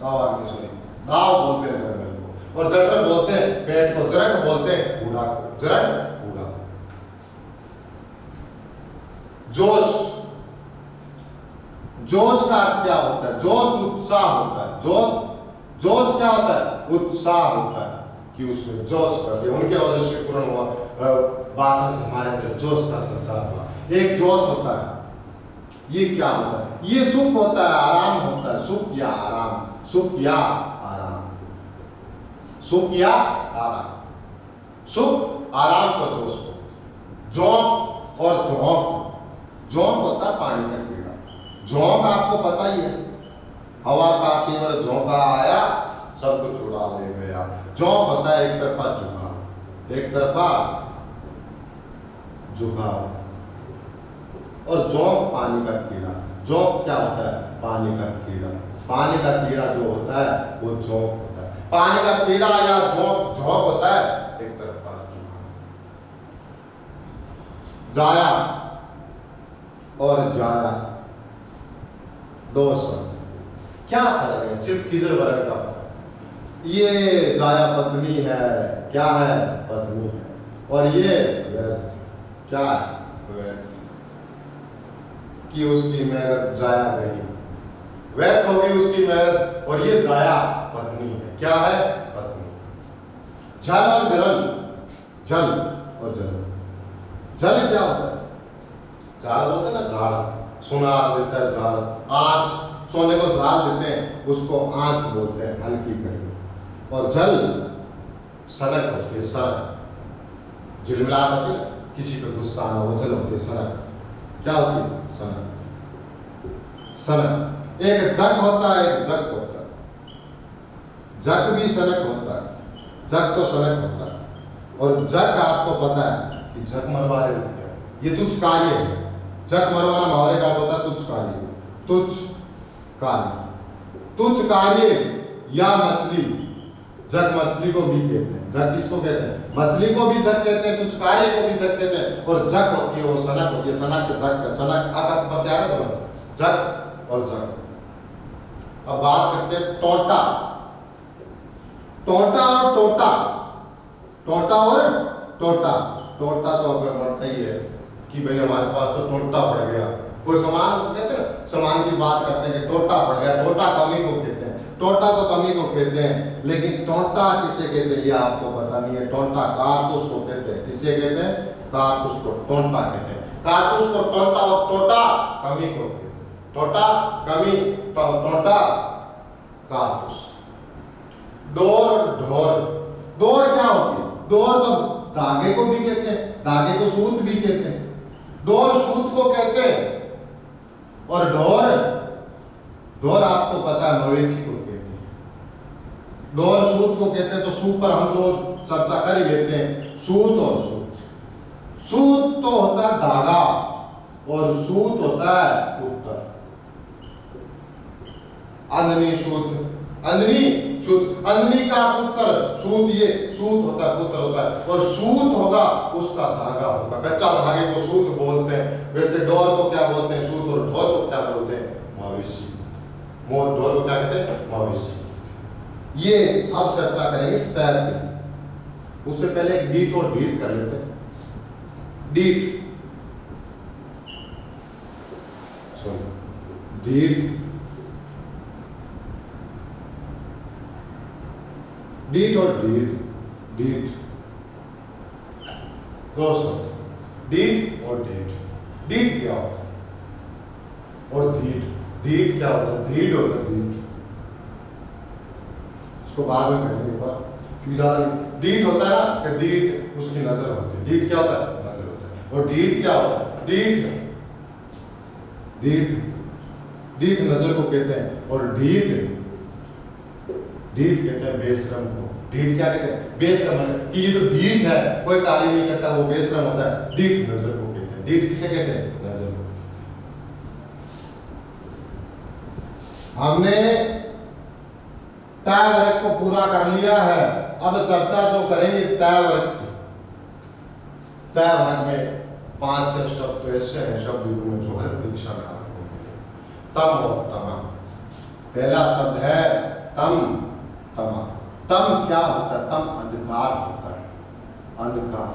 दावाग्नि सॉरी, दाव बोलते हैं जंगल को, और जठर बोलते हैं पेट को, जरक बोलते हैं बूढ़ा को, जरक बूढ़ा। जोश, जोश का अर्थ क्या होता है, जोश उत्साह होता है, जोश क्या होता है, उत्साह होता है, कि उसमें जोश करते हैं, उनके वजह से पूर्ण हुआ भाषण से हमारे अंदर जोश का संचार हुआ, एक जोश होता है। ये क्या होता है, ये सुख होता है, आराम होता है, सुख या आराम, सुख या आराम, सुख या आराम, सुख आराम को जोश को। जोंक और जोंक, जोंक होता है पानी का कीड़ा, जोंक आपको पता ही है, हवा का आती और झोंका आया सब कुछ उड़ा ले गया। जोंक होता है एक तरफा झुकाव, एक तरफा झुकाव, और जोंक पानी का कीड़ा। जोंक क्या होता है? पानी का कीड़ा। पानी का कीड़ा जो होता है वो जोंक होता है। पानी का कीड़ा या जोंक जोंक होता है एक तरफ का जुकाम। जाया और जाया दो शब्द, क्या फर्क है? सिर्फ किजर वर्ण का फर्क। ये जाया पत्नी है, क्या है? पत्नी है। और ये व्यर्थ, क्या है? व्यर्थ, कि उसकी मेहनत जाया गई, व्यर्थ हो गई उसकी मेहनत। और ये जाया पत्नी है, क्या है? पत्नी। जल और जरल, जल और जरल। जल क्या होता है? झाड़ होता है ना, झाड़, सुनार देता है झाड़। आँच, सोने को झाड़ देते हैं, उसको आँच बोलते हैं, हल्की करके। और जल सनक होती है, सनक, झिलमिलाहट होती है, किसी पे गुस्सा आना, वो जल होती है, सनक। क्या होती है? सनक। सनक। एक जग होता है, एक जग होता है। जग भी सनक होता है, जग तो सनक होता है। और जग आपको पता है कि जग मरवाने उठ गया, ये तुच्छ कार्य है। जग मरवाना मुहावरे का होता है तुच्छ कार्य, तुच्छ कार्य, तुच्छ कार्य। या मछली, जग मछली को भी कहते हैं। जग किसको कहते हैं? मछली को भी जग कहते हैं, तुच्छ कार्य को भी जग कहते हैं। और जग होती है वो सनक होती है, सनक जग, सनक आगत पर तैयार है जग और जग। अब बात करते हैं टोटा। टोटा और टोटा, टोटा और टोटा। टोटा तो अगर बढ़ता ही है कि भाई हमारे पास तो टोटा पड़ गया। कोई सामान कहते हैं, सामान की बात करते हैं कि टोटा पड़ गया, टोटा कमी को कहते हैं। टोटा तो कमी को कहते हैं, लेकिन टोटा किसे कहते हैं ये आपको पता नहीं है। टोटा कारतूस को कहते हैं, किसे कहते हैं? कारतूस को टोटा कहते हैं। कारतूस को टोटा और टोटा कमी को कहते हैं। टोटा कमी, टोटा कारतूस। डोर, ढोर। डोर क्या होती है? डोर तो धागे को भी कहते हैं, धागे को सूत भी कहते हैं। डोर सूत को कहते हैं। और ढोर, ढोर आपको पता है मवेशी को कहते हैं। ढोर सूत को कहते हैं। तो सूत पर हम तो चर्चा कर ही लेते हैं। सूत और सूत। सूत तो होता है धागा और सूत होता है पुत्र। अंधनी सूत, अंधनी सूत, अंधनी का पुत्र सूत। ये सूत होता है, पुत्र होता है। और सूत होगा उसका धागा होगा, कच्चा धागे को सूत बोलते हैं। वैसे डोर को क्या बोलते हैं? सूत। और ढोर को क्या बोलते हैं? मवेशी। मोर ढोर को क्या कहते हैं? मवेशी। ये अब चर्चा करेंगे तैर पे। उससे पहले एक डीट और डीट कर लेते हैं। डीट, डीट, डीट और डीट, डीट दो शब्द, डीट और डीट। डीट क्या होता है? और धीट, धीट क्या होता है? धीट होता है, धीट। इसको बाद में करेंगे एक बार, क्योंकि ज्यादा डीट होता है ना कि डीट उसकी नजर होती है। डीट क्या होता है? नजर होता है। और डीट क्या होता है? डीट, डीट, डीट नजर को कहते हैं। और डीट, डीट कहते हैं बेशरम को। डीट क्या कहते हैं? बेशरम। कि ये जो डीट है कोई कार्य नहीं करता, वो बेशरम होता है। डीट नजर को कहते हैं। डीट किसे कहते हैं? नजर को। हमने तय वर्ग को पूरा कर लिया है। अब चर्चा जो करेंगे तय वर्ग से। तय वर्ग में 5 शब्द तो ऐसे हैं शब्द में जो हर परीक्षा में आपको मिले। तम और तमा। पहला शब्द है तम, तमा। तम क्या होता है? तम अंधकार होता है, अंधकार।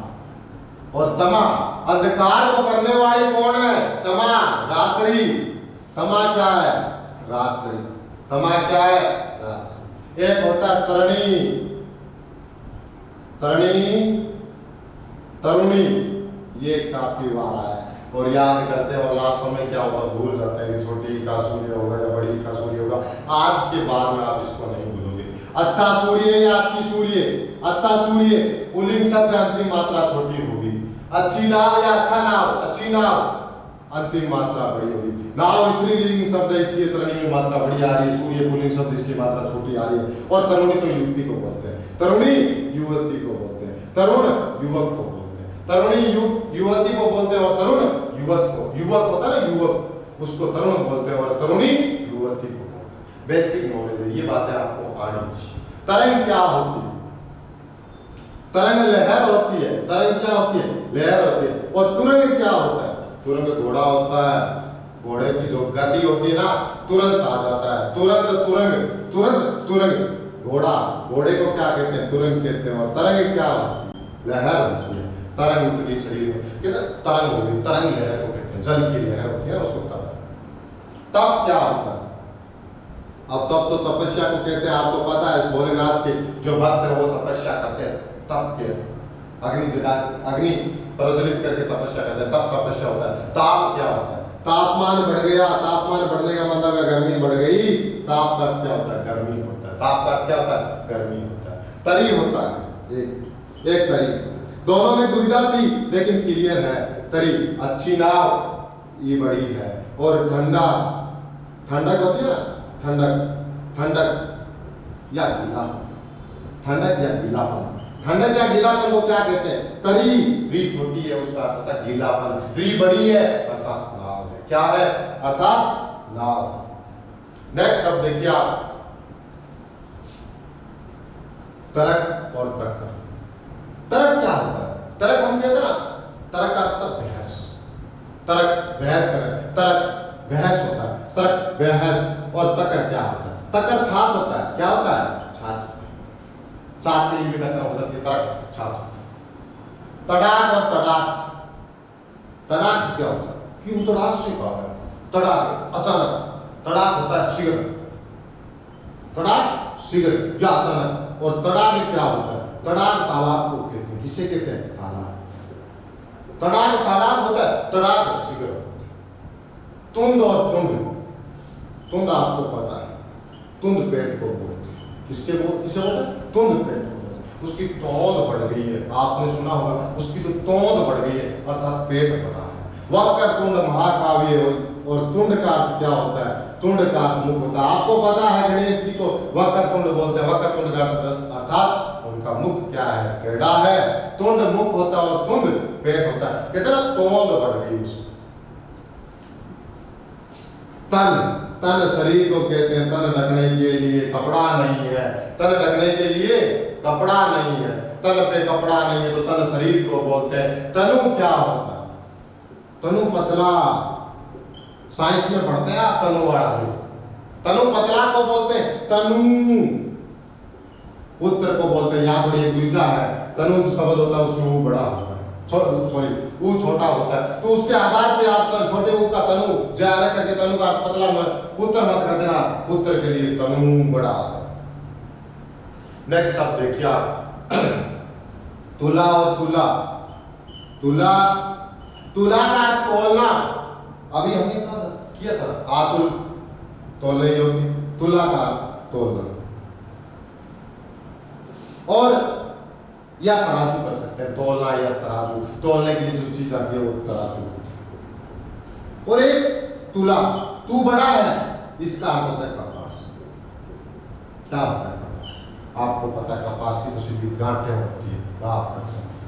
और तमा, अंधकार को करने वाली कौन है? तमा, रात्रि। तमा क्या है? रात्रि। तमा क्या है? रात्रि। एक होता है तरणी, तरणी, तरुणी। ये काफी बार आया है और याद करते हैं और लास्ट समय क्या होता है? भूल जाते हैं कि छोटी का सूर्य होगा या बड़ी का सूर्य होगा। आज के बाद में आप इसको नहीं भूलोगे। अच्छा सूर्य या अच्छी सूर्य? अच्छा सूर्य पुल्लिंग शब्द, अंतिम मात्रा छोटी होगी। अच्छी नाव या अच्छा नाव? अच्छी नाव, अंतिम मात्रा बड़ी होगी। नाव स्त्रीलिंग शब्द है, इसलिए तरुणी में मात्रा बड़ी आ रही है। सूर्य पुल्लिंग शब्द, इसकी मात्रा छोटी आ रही है। और तरुणी तो युवती को बोलते हैं, तरुणी युवती को बोलते हैं, तरुण युवक को बोलते हैं। तरुणी युवती को बोलते हैं और तरुण युवक होता है ना युवक, उसको तरुण बोलते हैं और तरुणी युवती को बोलते हैं। बेसिक नॉलेज है, ये बातें आपको आनी चाहिए। तरंग क्या होती है? तरंग लहर होती है। तरंग क्या होती है? लहर होती है। और तुरंग क्या होता है? तुरंग घोड़ा होता है। घोड़े की जो गति होती है ना, तुरंत आ जाता है। तुरंग घोड़े को क्या कहते हैं? तुरंग कहते हैं। और तरंग क्या होती है? लहर होती है। तरंग उतनी शरीर में कहते हैं तरंग हो गई, तरंग लहर को कहते हैं, जल की लहर होती है उसको तरंग। तब क्या होता है? अब तब तो तपस्या को कहते हैं, आपको पता है भोलेनाथ के जो भक्त है वो तपस्या करते हैं, तब के अग्नि प्रज्वलित करके तपस्या करते हैं, तब तपस्या होता है। ताप क्या होता है? तापमान बढ़ गया, तापमान बढ़ने का मतलब है गर्मी बढ़ गई। ताप का क्या होता है? गर्मी होता है। ताप का क्या होता है? गर्मी होता है। तरी होता है, एक तरी। दोनों में दुविधा थी लेकिन क्लियर है। तरी अच्छी नाव ये बड़ी है। और ठंडक होती है ना, ठंडक या गीलापन, ठंडक या गीलापन को क्या कहते हैं? तरी। री छोटी है उसका अर्थ होता है गीलापन, री बड़ी है अर्थात नाव है। क्या है? अर्थात नाव। नेक्स्ट शब्द देखिए आप, तरक और तर्क। तरक क्या होता है? तरक हम कहते हैं ना, तरक का अर्थ बहस। तरक बहस करें, तरक बहस होता है, तरक बहस। और तकर क्या होता है? तकर छाछ होता है। क्या होता है? छाछ होता है। छाछ के लिए भी टक्कर हो जाती है, तरक छाछ होता है। तड़ाक और तड़ाक। तड़ाक क्या होता है? कि उतराग से कहा है, तड़ाक अचानक। तड़ाक होता है शीघ्र, तड़ाक शीघ्र या अचानक। और तड़ाक क्या होता है? तड़ाक तालाब को कहते हैं। किसे कहते हैं? तालाब। तड़ाक तालाब होता है, तड़ाक शीघ्र। तुंद और तुंद, तुंद आपको पता है, तुंद पेट को बोलते हैं। किसे बोलते हैं? तुंद पेट को बोलते हैं। उसकी तौंद बढ़ गई है, आपने सुना होगा, उसकी तो तौंद बढ़ गई है अर्थात पेट बढ़ा है। वक्र तुंड महाकाव्य। और तुंड का अर्थ क्या होता है? तुंड का अर्थ मुख होता है। आपको पता है गणेश जी को वक्र तुंड बोलते हैं। वक्र तुंड का अर्थात उनका मुख क्या है? टेढ़ा है। तुंड मुख होता है और तुंड पेट होता है। कहते हैं ना तौंद बढ़ गई उसको। तन शरीर को कहते हैं। तन ढकने के लिए कपड़ा नहीं है, तन ढकने के लिए कपड़ा नहीं है, तन पे कपड़ा नहीं है तो तन शरीर को बोलते हैं। तनु क्या होता है? तनु पतला, साइंस में पढ़ते हैं आप तनु वाला। तनु पतला को बोलते हैं तनु। पुत्र को बोलते हैं, यहाँ थोड़ी द्विधा है। तनु जो शब्द होता है उसमें वो बड़ा होता है, सॉरी वो छोटा होता है, तो उसके आधार पे आप छोटे ऊ का तनु जय अलग करके तनु का पतला पुत्र मत कर देना, पुत्र के लिए तनु बड़ा आता है। नेक्स्ट शब्द देखिए आप, तुला और तुला। तुला का तोलना, अभी हमने कहा किया था, आतुल तोलने योग्य, तुला का तोलना। और या तराजू कर सकते हैं, तोलना या तराजू, तोलने के लिए जो चीज आती है वो तराजू। और एक तुला, तू बड़ा है, इसका अर्थ होता है कपास। क्या होता है कपास? आपको पता है कपास की तो सीधी गांठें होती है, बाप रे।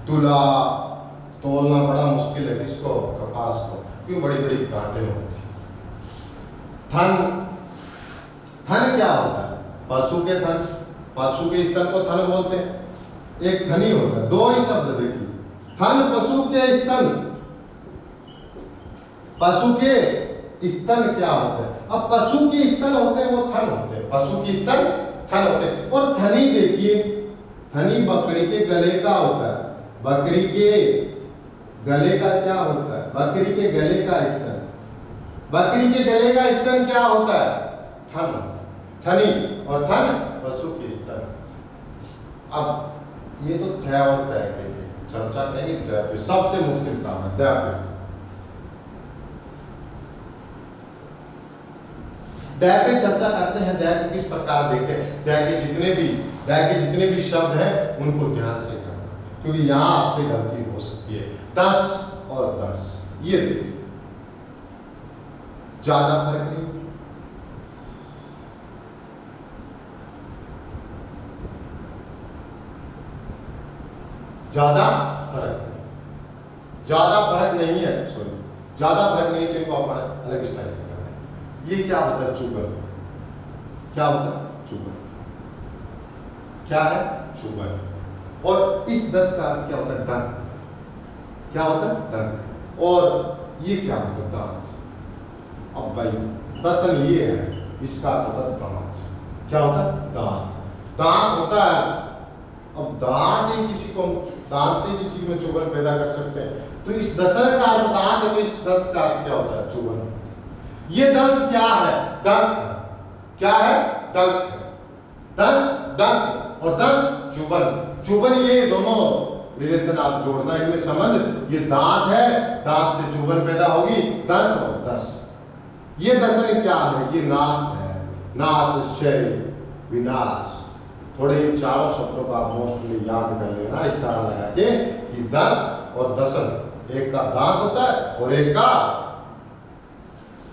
तुला तोलना बड़ा मुश्किल है, किसको? कपास को, क्यों? बड़ी बड़ी गांठें होती है। थन क्या होता है? पशु के थन, पशु के स्तन को थन बोलते हैं। एक थनी होता है, दो ही शब्द देखिए, थन पशु के स्तन। पशु के स्तन क्या होते हैं? अब पशु के स्तन होते हैं वो थन होते हैं, पशु के स्तन थन होते हैं। और थनी देखिए, थनी बकरी के गले का होता है। बकरी के गले का क्या होता है? बकरी के गले का स्तन। बकरी के गले का स्तन क्या होता है? थन होता है। थनी और थन पशु के स्तन। अब ये तो तय और तय के थे, चर्चा करेंगे तय पे, सबसे मुश्किल काम है तय पे। दया पे चर्चा करते हैं, दया को किस प्रकार देखते हैं। दया के जितने भी शब्द हैं उनको ध्यान से करना, क्योंकि यहाँ आपसे गलती हो सकती है। 10 और 10 ये देखिए, ज्यादा फर्क नहीं, ज्यादा फर्क नहीं। ज्यादा फर्क नहीं है, सॉरी ज्यादा फर्क नहीं है, तो इनको आप अलग स्टाइल से करना है। ये क्या होता है? चुंबन। क्या होता है? चुंबन। क्या है? चुंबन। और इस 10 का अर्थ क्या होता है? दंत। क्या होता है? दंत। और ये क्या होता है? दांत। अब भाई दसन ये है, इसका अर्थ होता है दांत। क्या होता है? दांत। दांत होता है। अब दांत ही किसी को, दांत से किसी में चुभन पैदा कर सकते हैं, तो इस दसन का अर्थ दांत है, तो इस 10 का अर्थ क्या होता है? चुभन। ये 10 क्या है? दंत है। क्या है? दंत है। 10 दंत और 10 चुभन। चुभन, ये दोनों रिलेशन आप जोड़ना, इनमें संबंध। ये दांत है, दांत से चुभन पैदा होगी, 10 और 10। ये दसन क्या है? ये नाश है। नाश, क्षय, विनाश। थोड़े इन चारों शब्दों का मोस्टली याद कर लेना स्टार लगा के, कि 10 और दसन, एक का दांत होता है और एक का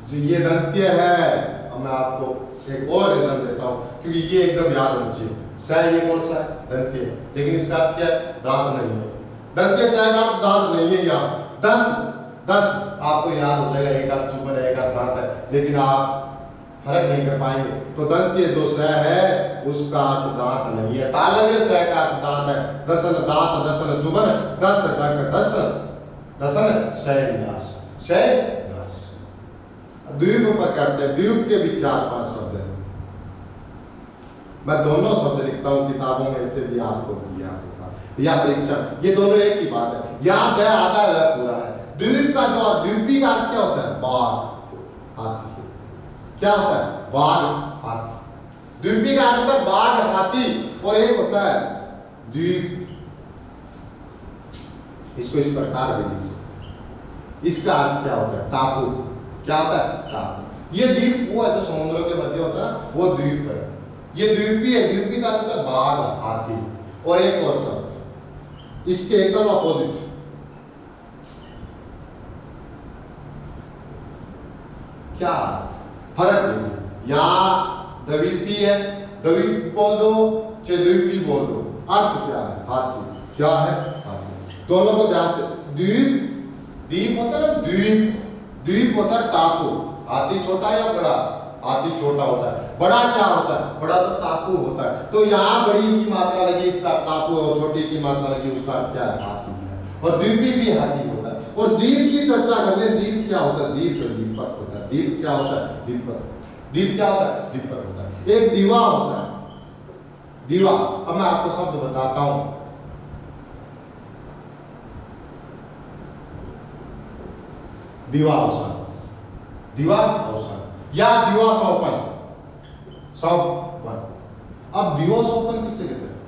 जो ये दंत्य है। अब मैं आपको एक और रीजन देता हूं, क्योंकि ये एकदम याद होना चाहिए। सह ये कौन सा है? दंत्य, लेकिन इसका अर्थ क्या है? दांत नहीं है। दंत्य सह का अर्थ दांत नहीं है। यहाँ 10 आपको याद हो जाएगा, एक अर्थ चुंबन है, एक अर्थ दांत है, लेकिन आप फर्क नहीं कर पाएंगे। तो दंत्य जो सह है उसका अर्थ दांत नहीं है। तालव्य सह का अर्थ दांत है। दसन दांत, दसन चुंबन, 10 डंक, दसन क्षय विनाश, क्षय विनाश। द्वीप पर करते हैं, द्वीप के भी 4-5 शब्द हैं। मैं दोनों शब्द लिखता हूं किताबों में, से भी आपको दिया होगा या परीक्षा, ये दोनों एक ही बात है। याद है, आधा है, पूरा है। द्वीप का जो द्वीपी का अर्थ क्या होता है? बाघ, हाथी। क्या होता है? बाघ, हाथी। द्वीपी का अर्थ होता है बाघ, हाथी, और एक होता है द्वीप। इसको इस प्रकार भी लिख सकते। इसका अर्थ क्या होता है? टापू। क्या होता है? टापू। ये द्वीप वो है जो समुद्रों के मध्य होता है, वो द्वीप है। ये द्वीपी है। द्वीपी का अर्थ होता है बाघ, हाथी, और एक और शब्द इसके एकदम अपोजिट, क्या फर्क नहीं। यहाँ द्वीपी है, द्वीप बोल दो चाहे द्वीपी बोल दो, अर्थ क्या है? हाथी। क्या है? हाथी। दोनों को ध्यान से, द्वीप, द्वीप होता है ना, द्वीप, द्वीप होता है टापू। हाथी छोटा या बड़ा? हाथी छोटा होता है। बड़ा क्या होता है? बड़ा तो टापू होता है। तो यहाँ बड़ी की मात्रा लगी, इसका टापू, और छोटी की मात्रा लगी, उसका क्या है? हाथी है। और द्वीपी भी हाथी होता है। और द्वीप की चर्चा कर ले। द्वीप क्या होता है? द्वीप दीपक होता है। द्वीप क्या होता है? दीपक। द्वीप क्या होता है? दीपक होता है। एक दीवा होता है, दीवा। अब मैं आपको शब्द बताता हूं। दीवा अवसान, दीवा अवसान, या दिवा सौपन, सौपन। अब दिवा सौपन किससे कहते हैं?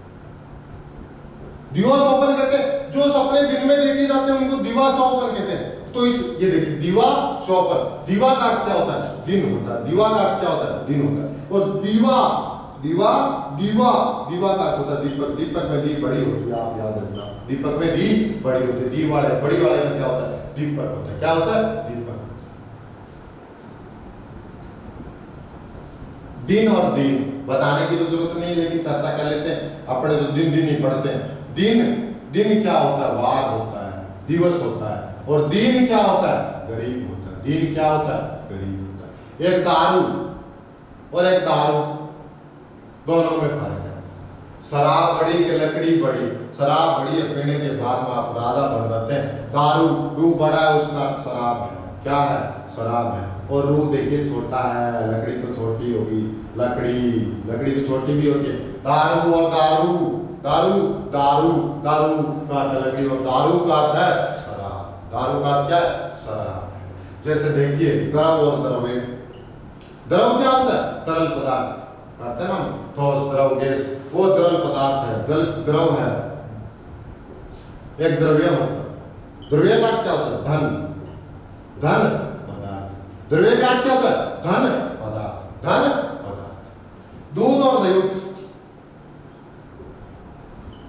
दिवा सौपन कहते हैं जो सपने दिन में देखे जाते हैं, उनको दिवा सौपन कहते हैं। तो इस ये देखिए, दिवा सौपन, दीवा का अर्थ क्या होता है? दिन होता है। दीवा का अर्थ क्या होता है? दिन होता है। और दीवा, दीवा, दीवा, दीवा का अर्थ होता है दीपक। दीपक में दी बड़ी होती है, आप याद रखना। दीपक में दी बड़ी होती है। दी वाले, बड़ी वाले का क्या होता है? दीपक होता है। क्या होता है? दीपक। दिन और दिन बताने की तो जरूरत नहीं है, लेकिन चर्चा कर लेते हैं। अपने जो दिन दिन ही पढ़ते हैं। दिन, दिन क्या होता है? वार होता है, दिवस होता है। और दिन क्या होता है? गरीब होता है। दिन क्या होता है? गरीब होता है। एक दारू और एक दारू, दोनों में फर्क है। शराब बड़ी कि लकड़ी बड़ी? शराब बड़ी है, पीने के बाद में आप राधा बन जाते हैं। दारू, रू बड़ा है, उसका शराब है। क्या है? शराब है। और रू देखिए छोटा है, लकड़ी तो छोटी होगी, लकड़ी, लकड़ी तो छोटी भी होती है। दारू और दारू, दारू, दारू, दारू का अर्थ लकड़ी, और दारू का अर्थ है शराब। दारू का अर्थ क्या है? शराब। जैसे देखिए, द्रव और द्रव्य। द्रव क्या होता है? तरल पदार्थ करते हैं ना, ठोस, द्रव, गैस, वो तरल पदार्थ है। जल द्रव है। एक द्रव्य होता है। द्रव्य का अर्थ क्या होता है? धन, धन पदार्थ। द्रव्य का अर्थ क्या होता है? धन पदार्थ, धन पदार्थ। दूध और दयूत,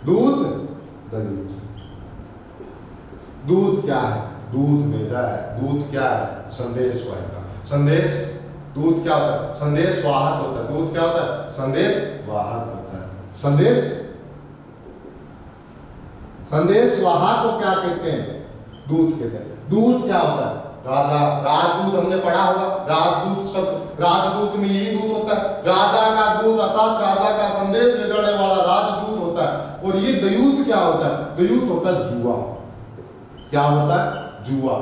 दूध, दयूत। दूध क्या है? दूध भेजा है। दूध क्या है? संदेश वाहक। संदेश, दूध क्या होता है? संदेश वाहक होता है। दूध क्या होता है? संदेश वाहक होता है। संदेश, संदेश वाहक को क्या कहते हैं? दूत कहते हैं। दूत क्या होता है? राजा, राजदूत हमने पढ़ा होगा। राजदूत शब्द, राजदूत में यही दूत होता है, राजा का दूत अर्थात राजा का संदेश ले जाने वाला राजदूत होता है। और ये दयूत क्या होता है? दयूत होता है जुआ। क्या होता है? जुआ।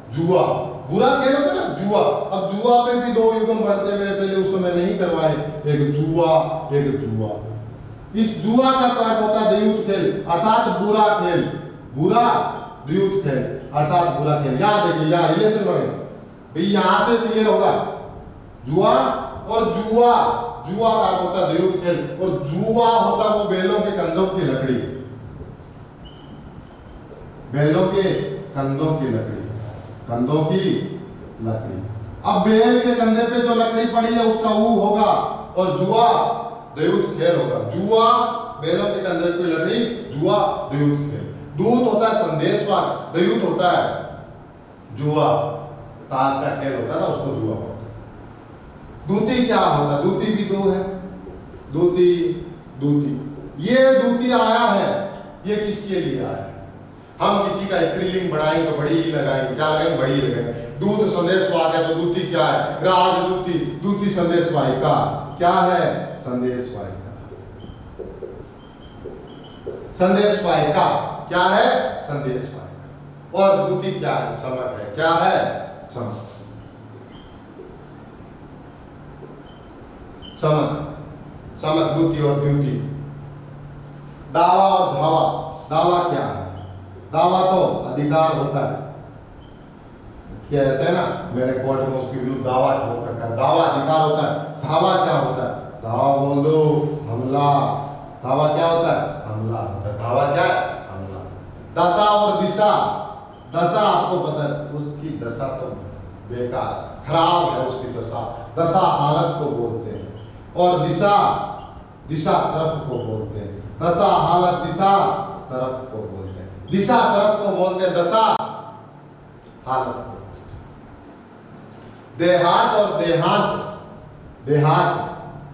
जुआ बुरा खेल होता है ना, जुआ। अब जुआ पे भी दो युगम बढ़ते मेरे पहले उस समय नहीं करवाए, एक जुआ एक जुआ। इस जुआ का तो अर्थ होता है दयूत खेल अर्थात बुरा खेल, बुरा द्यूत खेल अर्थात बुरा खेल। यहां देखिए, यहां रिलेशन बनेगा भाई, यहां से क्लियर होगा जुआ और जुआ। जुआ का अर्थ होता है द्यूत खेल और जुआ होता है वो बैलों के कंधों की लकड़ी, बैलों के कंधों की लकड़ी, कंधों की लकड़ी। अब बैल के कंधे पे जो लकड़ी पड़ी है उसका ऊ होगा और जुआ द्यूत खेल होगा। जुआ बैलों के कंधे की लकड़ी, जुआ द्यूत खेल। दूत होता है संदेशवाहक, द्यूत होता है जुआ, ताश का खेल होता है ना उसको जुआ बोलते हैं। दूती क्या होता है? दूती भी दो है, दूती, दूती। ये दूती आया है, ये किसके लिए आया है? हम किसी का स्त्रीलिंग बढ़ाएंगे तो बड़ी ही लगाएंगे, क्या लगाएंगे? बड़ी ही लगाएंगे। दूत संदेशवाहक है तो दूती क्या है? राजदूती, दूती संदेशवाहिका। क्या है? संदेशवाहिका, संदेशवाहिका क्या है? संदेशवाहिका। और दूती क्या है? चमक है। क्या है? चमक, चमक, चमक, दूती और द्यूति। दावा और धावा, दावा क्या है? दावा तो अधिकार होता है, क्या कहते हैं ना, मैंने कोर्ट में उसके विरुद्ध दावा ठोक रखा है, दावा अधिकार होता है। धावा क्या होता है? धावा बोल दो, हमला। धावा क्या होता है? हमला होता है। धावा क्या है? हमला। दशा और दिशा, दशा आपको पता है, उसकी दशा तो बेकार, खराब है उसकी दशा, दशा हालत को बोलते हैं। और दिशा, दिशा तरफ को बोलते हैं। दशा हालत, दिशा तरफ को बोलते हैं। दिशा तरफ को बोलते हैं, दशा हालत को। देहात और देहात, देहात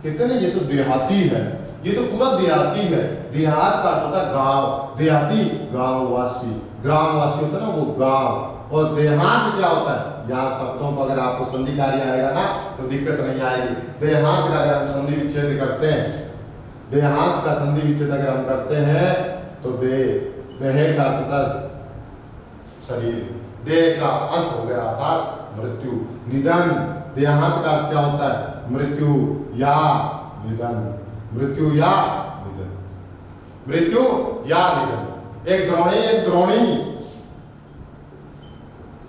कहते ना, ये तो देहाती है, ये तो पूरा देहाती है। देहात का होता है गांव, देहाती गांववासी, ग्रामवासी होता है ना वो गांव। और देहात क्या होता है? यहाँ शब्दों पर अगर आपको संधि कार्य आएगा ना तो दिक्कत नहीं आएगी। देहात का अगर हम संधि विच्छेद करते हैं, देहात का संधि विच्छेद अगर हम करते हैं तो देह का अर्थ शरीर, देह का अंत हो गया अर्थात मृत्यु। निधन, देहांत का क्या होता है? मृत्यु या निधन, मृत्यु या निधन, मृत्यु या निधन। एक द्रोणी, एक द्रोणी,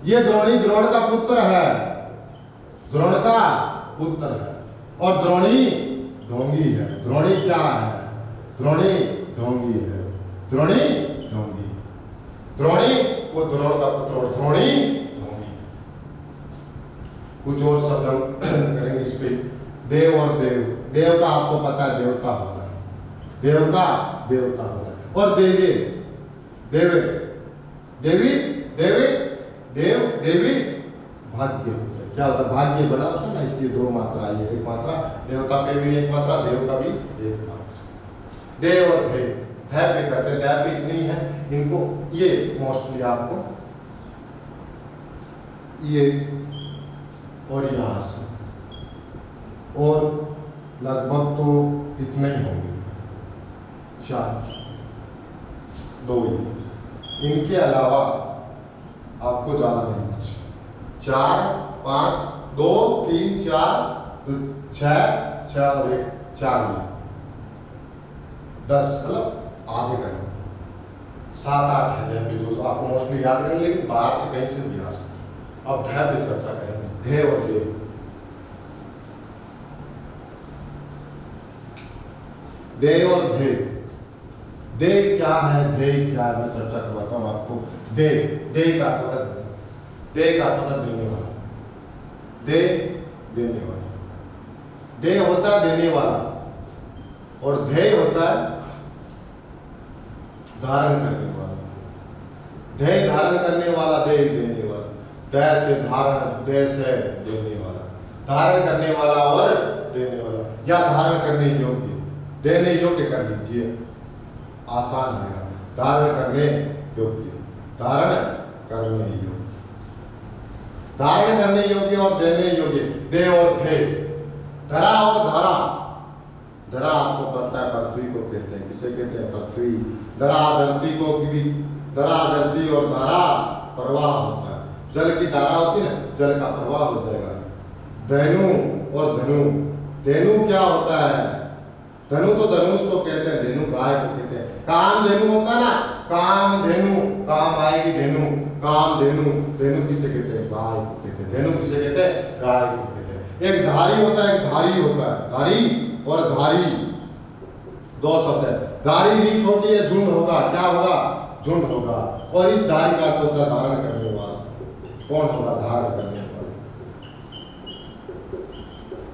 ये द्रोणी द्रोण का पुत्र है, द्रोण का पुत्र है। और द्रोणी ढोंगी है। द्रोणी क्या है? द्रोणी ढोंगी है, द्रोणी ढोंगी, द्रोणी वो द्रोण का पुत्र और द्रोणी ढोंगी। कुछ और शब्द हम करेंगे इस पे। देव और देव, देव का आपको पता है देवता होता है, देव का देवता होता है। और देवी, देवे, देवी, देवी, देव, देवी भाग्य होता है। क्या होता है? भाग्य बड़ा होता है ना, इसलिए दो मात्रा, ये एक मात्रा, देवता पे भी एक मात्रा, देव का भी एक मात्रा। देव और देव, धैप भी करते हैं, धैप भी इतनी है इनको, ये मोस्टली आपको ये और यहाँ से और लगभग तो इतने ही होंगे, चार, दो ही। इनके अलावा आपको ज्यादा नहीं कुछ। 4, 5, 2, 3, 4, 6 और 1, 4, 10, मतलब आधे करना। 7, 8 है धैर्य जो आपको मोस्टली याद करेंगे, लेकिन बाहर से कहीं से भी आ सकते। अब धैर्य पे चर्चा करेंगे, धैर्य और देव। देव और देव, देव क्या है? देव क्या है मैं चर्चा करवाता हूं आपको। देव, देव का होता है, देव का होता है देने वाला, देव देने वाला, देव होता है देने वाला और ध्येय होता है धारण करने वाला। ध्येय धारण करने वाला, देव देने वाला। दय से धारण, दय से देने वाला, धारण करने वाला और देने वाला, या धारण करने योग्य, देने योग्य कर लीजिए, आसान है। धारण करने योग्य, धारण करने योग्य, धारण करने योग्य और देने योग्य, दे और थे। धरा और धारा, धरा आपको पता है पृथ्वी को कहते हैं, किसे कहते हैं? पृथ्वी। धरा धरती को भी, धरा धरती और धारा प्रवाह होता है, जल की धारा होती है ना, जल का प्रवाह हो जाएगा। धेनु और धनु, धेनु क्या होता है? धनु तो धनुष को कहते हैं, धेनु गाय को कहते हैं। काम धेनु होता है ना, काम धेनु, काम आएगी धेनु, काम धेनु, धेनु किसे कहते हैं? गाय को कहते हैं। धेनु किसे कहते हैं? गाय को कहते हैं। एक धारी होता है, एक धारी होता है। धारी और धारी दो शब्द है। धारी रीछ होती है, झुंड होगा, क्या होगा? झुंड होगा। और इस धारी का अर्थ होता है धारण करने वाला। कौन होगा? धारण करने वाला।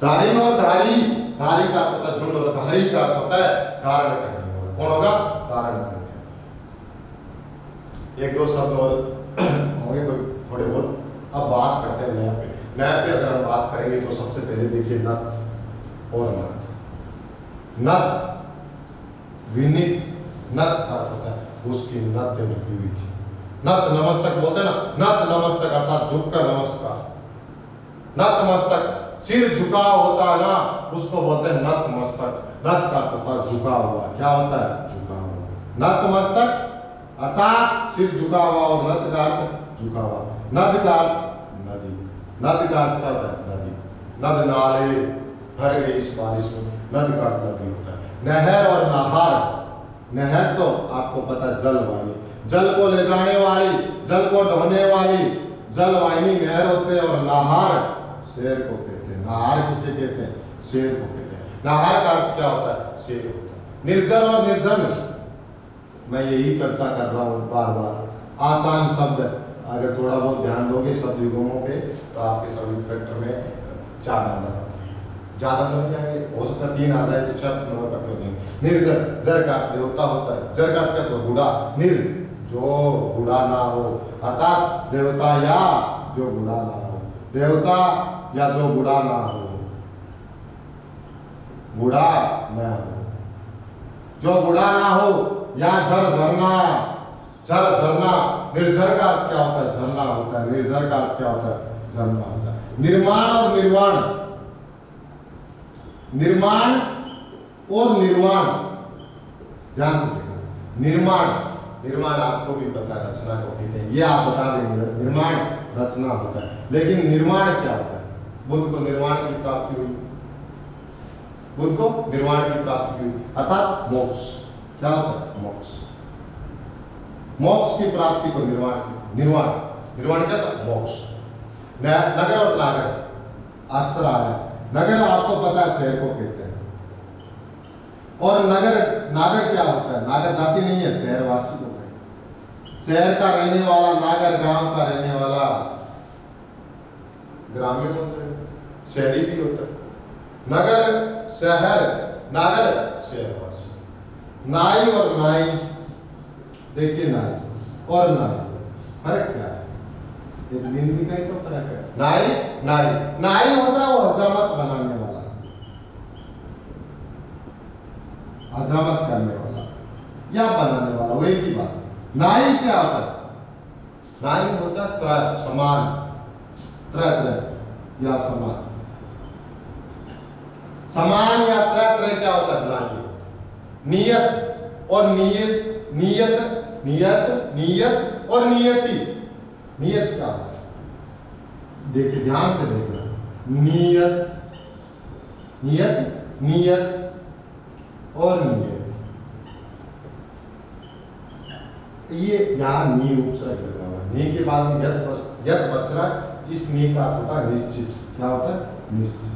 धारी और धारी, धारी का अर्थ होता है झुंड और धारी का अर्थ होता है धारण करने वाला। कौन होगा? धारण करने वाला। एक दो शब्द और होंगे थोड़े बहुत। अब बात करते हैं नया पे। नया पे अगर हम बात करेंगे तो सबसे पहले देखिए नथ और नथ। नथ विनीत, नथ का अर्थ होता है उसकी नथ झुकी हुई थी। नथ नमस्तक बोलते हैं ना, नथ नमस्तक अर्थात झुककर नमस्कार। नथ मस्तक, सिर झुका होता है ना, उसको बोलते हैं नथ मस्तक। नथ का अर्थ होता है झुका हुआ। क्या होता है? झुका हुआ। नथ मस्तक अर्थात सिर झुका हुआ और नथ का अर्थ झुका हुआ। नद का अर्थ नदी। नद का अर्थ क्या होता है? नदी। नद नाले भर गए इस बारिश में, नद का अर्थ नदी होता है। नहर और नहार, नहर तो आपको पता है जल वाहिनी, जल को ले जाने वाली, जल को ढोने वाली जल वाहिनी नहर होते हैं। और नहार शेर को कहते हैं। नहार किसे कहते हैं? शेर को कहते हैं। नहार का अर्थ क्या होता है? शेर होता है। निर्जन और निर्जन, मैं यही चर्चा कर रहा हूँ बार बार। आसान शब्द, अगर थोड़ा बहुत ध्यान दोगे शब्द युगमों पे तो आपके सब इंस्पेक्टर में 4 नंबर आते हैं। ज्यादा तो नहीं जाएंगे, हो सकता है 3 आ जाए तो 6 नंबर कट हो जाएंगे। निर्जन, जर का देवता होता है, जर का अर्थ तो बूढ़ा, निर जो बूढ़ा ना हो, अर्थात देवता या जो बूढ़ा ना हो, देवता या जो बूढ़ा ना हो, बूढ़ा ना हो, जो बूढ़ा ना हो, या झर झरना, झर झरना। निर्झर का अर्थ क्या होता है? झरना होता है। निर्झर का अर्थ क्या होता है? झरना होता है। निर्माण और निर्वाण, निर्माण और निर्वाण, ध्यान से देखो। निर्माण, निर्माण आपको भी पता है, रचना को कहते हैं, ये आप बता देंगे। निर्माण रचना होता है, लेकिन निर्माण क्या होता है? बुद्ध को निर्माण की प्राप्ति हुई, बुद्ध को निर्माण की प्राप्ति हुई, अर्थात मोक्ष। क्या होता है? मोक्ष। मोक्ष की प्राप्ति को निर्वाण, निर्वाण, निर्वाण क्या था? मोक्ष। नगर और नागर अक्सर आ रहा है। नगर आपको पता है शहर को कहते हैं, और नगर, नागर क्या होता है? नागर जाति नहीं है, शहरवासी को कहते हैं। शहर का रहने वाला नागर, गांव का रहने वाला ग्रामीण होता है, शहरी भी होता है। नगर शहर, नागर शहरवासी। नाई और नाई, देखिए नाई और नाई फर्क क्या है? एक लिंग का ही तो फर्क है। नाई, नाई, नाई होता है वो हजामत बनाने वाला, हजामत करने वाला या बनाने वाला, वही की बात। नाई क्या होता है? नाई होता है त्रय, समान, त्रय त्रय या समान, समान या त्रय त्रय क्या होता है? नाई। नियत और नियत, नियत, नियत, नियत और नियति। नियत क्या होता है? देखिए ध्यान से देखना। नियत, नियत, नियत और नियत, ये यहाँ नी उपसर्ग लगा हुआ है। नी के बाद में यत बच रहा है, इस नी का अर्थ होता है निश्चित। क्या होता है? निश्चित।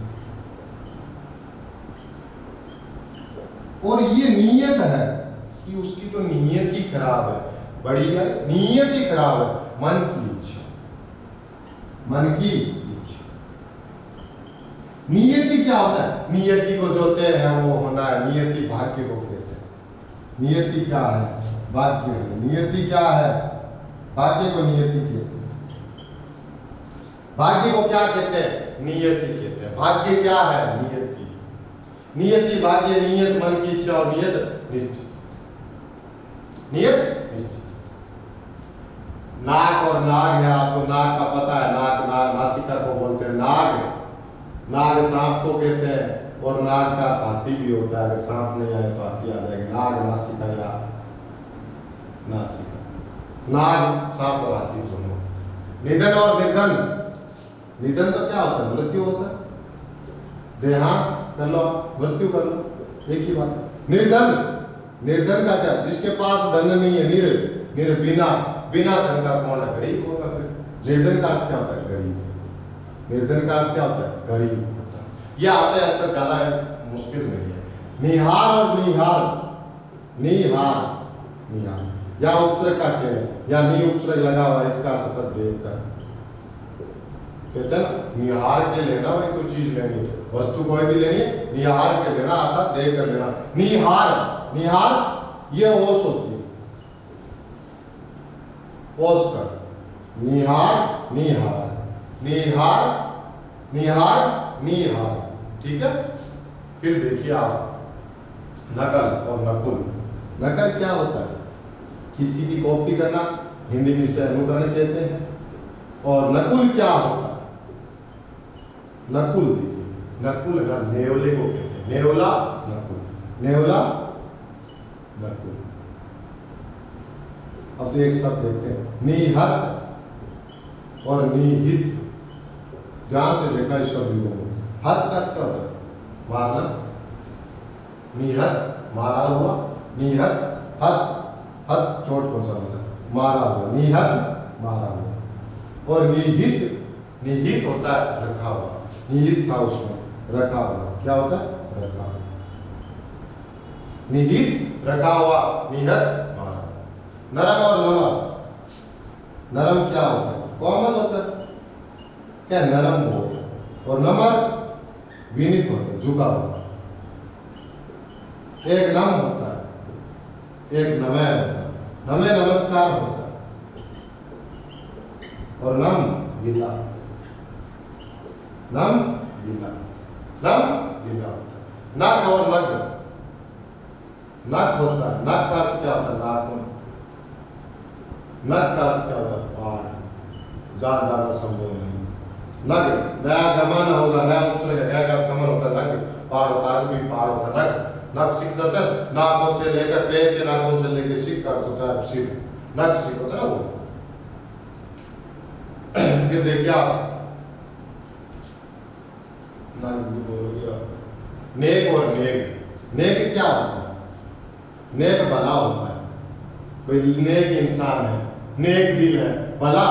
और ये नियत है कि उसकी तो नीयत ही खराब है, बड़ी है, नीयत ही खराब है, मन की इच्छा, मन की इच्छा। नियति क्या होता है? नियति को जो तय है वो होना है, नियति भाग्य को कहते हैं। नियति क्या है? भाग्य है। नियति क्या है? भाग्य को नियति कहते हैं। भाग्य को क्या कहते हैं? नियति कहते हैं। भाग्य क्या है? नियति। नियति, भाग्य, नियत मन की इच्छा और नियत निश्चित। नियत निश्चित। नाक और नाग है, आपको नाक का पता है, नाक नाग नासिका को बोलते हैं नाग। नाग सांप को कहते हैं और नाग का हाथी भी होता है, अगर सांप नहीं आए तो हाथी आ जाएगा। नाग नासिका या नासिका, नाग सांप और हाथी दोनों। निधन और निर्धन, निधन तो क्या होता है, मृत्यु होता है, देहांत कर लो, मृत्यु कर लो, एक ही बात। निर्धन, निर्धन का क्या, जिसके पास धन नहीं है, बिना बिना धन का कौन है, गरीब होगा। फिर निर्धन का क्या होता है, गरीब। निर्धन का क्या होता है, गरीब होता है। यह आता है अक्सर, ज्यादा है, मुश्किल नहीं है। निहार और निहार, निहार निहार या उपसर्ग का क्या है, या नी उपसर्ग लगा हुआ, इसका अर्थ होता है देख कर। कहते हैं निहार के लेना, भाई कोई चीज लेनी है, वस्तु कोई भी लेनी है, निहार के लेना, आता देख कर लेना। निहार, निहार ये ओस होती है, ओस कर, निहार निहार, निहार निहार निहार, ठीक है। फिर देखिए आप नकल और नकुल। नकल क्या होता है, किसी की कॉपी करना, हिंदी में इसे अनुकरण कहते हैं। और नकुल क्या होता है, नकुल देखिए, नकुल ना नेवले को कहते हैं, नेवला नकुल, नेवला नकुल। अब एक शब्द देखते हैं, निहत और निहित, ध्यान से देखना इस शब्द को। हत का क्या होता है, मारना, निहत मारा हुआ, निहत हत, हत चोट पहुंचाना, मारा हुआ, निहत मारा हुआ। और निहित, निहित होता है रखा हुआ, निहित था उसमें रखा हुआ, क्या होता है, रखा हुआ, निहित रखा हुआ, निहत मारा। नरम और नमक, नरम क्या होता है, कोमल होता है, क्या नरम होता है, और नमक विनीत होता है, झुका होता है। एक नम होता है, एक नमय होता है, नमय नमस्कार होता है, और नम गिला, नम गिला, नम गिला होता है। नख और नग, नख होता है, नख का अर्थ क्या होता है, नाखून, नख का अर्थ क्या होता है, पहाड़, जा जाना संभव नहीं। नग नया गमन होगा, नया उपसर्ग, नया का गमन होता है, नग पहाड़ होता है, भी पहाड़ होता है। नग, नख सिख करता है, नाखून से लेकर पैर के नाखून से लेकर सिख का अर्थ होता है सिर, नख सिख होता है ना वो। फिर देखिए आप नेक और नेक, नेक क्या होता है, नेक भला होता है, कोई नेक इंसान है, नेक दिल है, भला।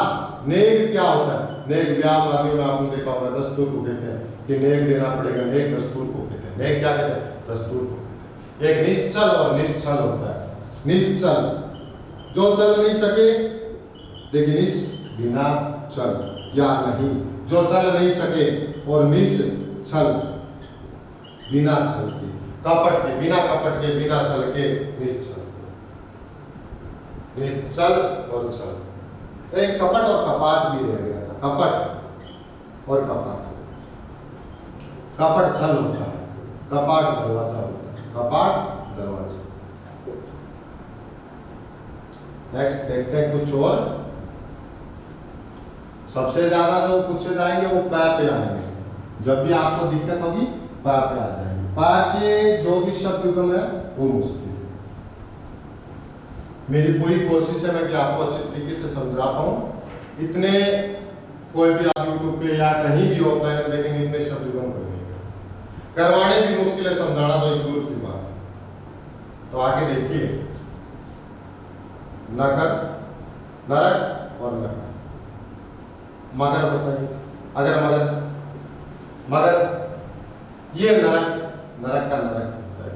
नेक क्या होता है, नेक ब्याह शादी में आपने देखा होगा, दस्तूर को कहते हैं कि नेक देना पड़ेगा, नेक दस्तूर को कहते हैं। नेक क्या कहते हैं, दस्तूर को कहते हैं। एक निश्चल और निश्चल होता है, निश्चल जो चल नहीं सके, लेकिन इस बिना चल या नहीं, जो चल नहीं सके, और निश्चल बिना छल के, कपट के, बिना कपट के, बिना छल के, निश्चल, निश्चल और छल। एक कपट और कपाट भी रह गया था, कपट और कपाट। कपट छल होता है, कपाट दरवाजा होता है, कपाट दरवाजा। नेक्स्ट देखते हैं कुछ और। सबसे ज्यादा जो पूछे जाएंगे वो पै पे आएंगे, जब भी आपको दिक्कत होगी पै पे आ जाएंगे। पै के जो भी शब्द युग्म है वो मुश्किल। मेरी पूरी कोशिश है मैं कि आपको अच्छे तरीके से समझा पाऊं। इतने कोई भी आप यूट्यूब पे या कहीं भी ऑफलाइन देखेंगे, इतने शब्द युग्म करवाने भी मुश्किल है, समझाना तो एक दूर की बात है। तो आगे देखिए, नगर, नरक और नगर। मगर बताइए, अगर मगर, मगर ये नरक, नरक का नरक होता है।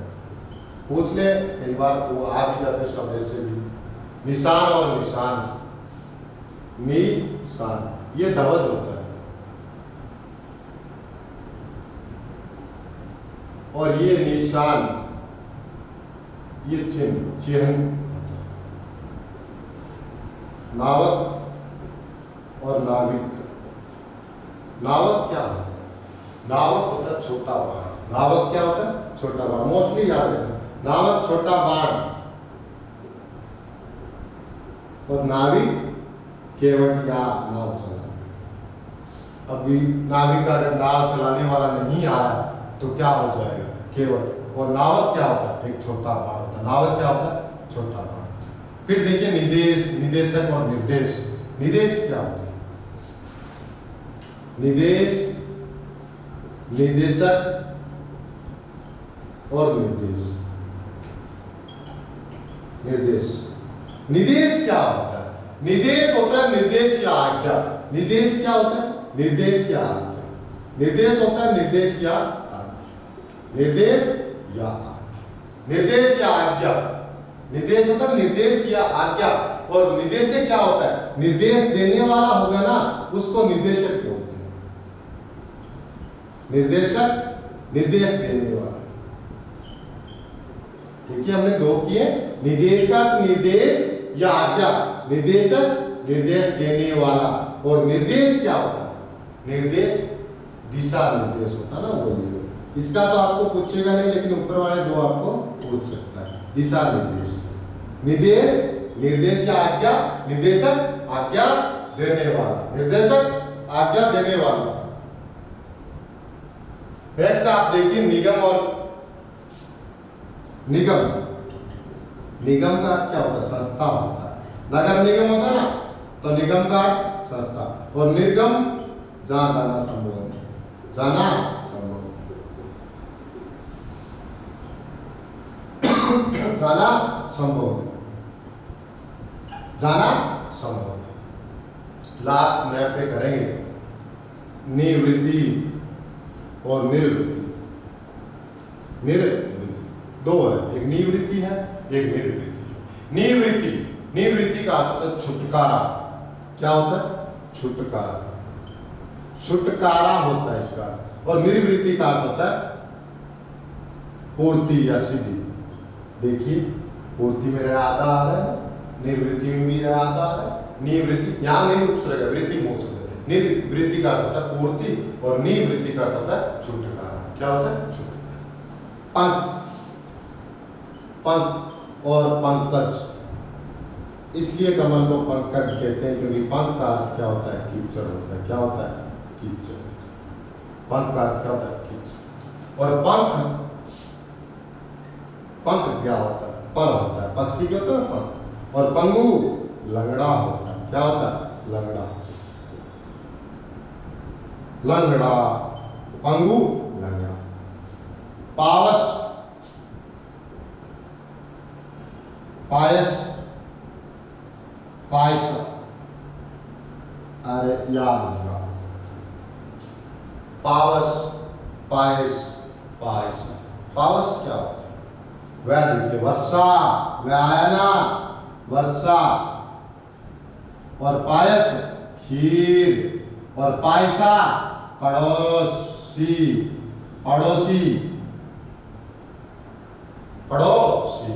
पूछ ले, कई बार वो आ भी जाते हैं शब्द से भी। निशान और निशान, निशान ये ध्वज होता है, और ये निशान, ये चिन्ह, चिन्ह। नावक और नाविक। नावक क्या है, नावक होता है छोटा बाण। नावक क्या होता है, छोटा बाण, मोस्टली याद रखना, नावक छोटा बाण। और नाविक केवट या नाव चलाना। अभी नाविक का अगर नाव चलाने वाला नहीं आया तो क्या हो जाएगा? केवट। और नावक क्या होता है? एक छोटा बाण होता है। नावक क्या होता है? छोटा बाण। फिर देखिए निदेश, निदेशक और निर्देश। निदेश क्या होता है? निदेश, निदेशक और निर्देश। निर्देश, निदेश क्या होता है? निदेश होता है निर्देश या आज्ञा। निदेश क्या होता है? निर्देश या आज्ञा। निर्देश होता है निर्देश या आज्ञा। निर्देश या आज्ञा। निर्देश या आज्ञा। निर्देश होता है निर्देश या आज्ञा। और निदेशक क्या होता है? निर्देश देने वाला होगा ना, उसको निर्देशक बोलते हैं। निर्देशक, निर्देश देने वाला। देखिए हमने दो किए, निदेशक निर्देश या आज्ञा। निर्देशक निर्देश देने वाला। और निर्देश क्या होता है? निर्देश दिशा निर्देश होता है ना, बोलिए। इसका तो आपको पूछेगा नहीं, लेकिन ऊपर वाले दो आपको पूछ सकता है। दिशा निर्देश, निदेश, निर्देश या आज्ञा। निर्देशक आज्ञा देने वाला। निर्देशक आज्ञा देने वाला। नेक्स्ट आप देखिए निगम और निगम। निगम का अर्थ क्या होता है? संस्था होता है। नगर निगम होता है ना, तो निगम का अर्थ संस्था। और निर्गम जहां जाना संभव है, जाना संभव, जाना संभव, जाना संभव। लास्ट मैप पे करेंगे निवृत्ति और निर्वृत्ति। निर्वृत्ति दो है, एक निवृत्ति है, एक निर्वृत्ति है। निवृत्ति, निवृत्ति का अर्थ होता है छुटकारा। क्या होता है? छुटकारा। छुटकारा होता है इसका। और निर्वृत्ति का अर्थ होता है पूर्ति या सिद्धि। देखिए पूर्ति में आधा आ रहा है, निर्वृत्ति में भी आधा आ रहा है। निवृत्ति यहां नहीं उपसर्ग है, वृत्ति मोक्ष है। निर्वृत्ति का अर्थ होता है पूर्ति और निवृत्ति का अर्थ होता है छुटकारा। क्या होता है? छुटकारा। पंख, पंख और पंकज, इसलिए कमल को पंकज कहते हैं क्योंकि पंख का अर्थ क्या होता है? कीचड़ होता है। क्या होता है? कीचड़। पंख का अर्थ क्या होता है? कीचड़। और पंख, पंख क्या होता है? पर होता है। पक्षी क्या होता है? पंख। और पंगु लंगड़ा होता है। क्या होता है? लंगड़ा। लंगड़ा, पंगु लंगड़ा। पावस, पायस, पायस। अरे याद होगा, पावस, पायस, पायस। पावस क्या होता है? वह देखिए वर्षा, व्यायना, वर्षा। और पायस खीर। और पायसा पड़ोसी, पड़ोसी, पड़ोसी।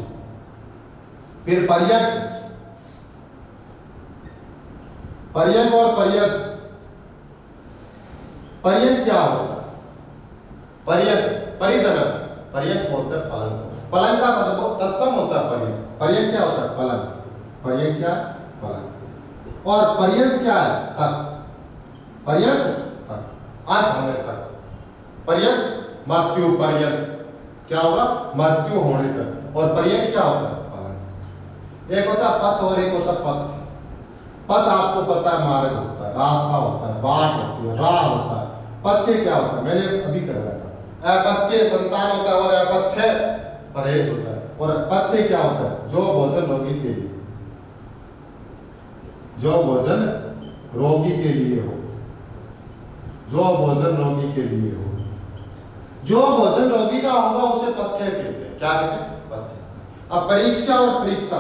फिर पर्यक, पर्यक और पर्यक। पर्यक क्या होता है? पर्यक, परिधनक। पर्यक बोलते हैं पलंग को। पलंग का मतलब तत्सम होता है पर्यक। पर्यक क्या होता है? पलंग। पर्यक क्या? पलंग। और पर्यक क्या है? तक। पर्यक तक, अंत होने तक। पर्यक मृत्यु पर्यंत। क्या होगा? मृत्यु होने तक। और पर्यक क्या होता है? पलंग। एक होता है पथ और एक होता है पथ। पथ आपको पता है मार्ग होता है, रास्ता होता है, बाट होती है, राह होता है। पथ्य क्या होता है? मैंने अभी करवाया था। अपथ्य संतान होता है और अपथ्य परहेज होता है। और पथ्य क्या होता है? जो भोजन रोगी के लिए, जो भोजन रोगी के लिए हो, जो भोजन रोगी के लिए हो, जो भोजन रोगी का होगा उसे पथ्य कहते हैं। क्या कहते हैं? पथ्य। अब परीक्षा और परीक्षा।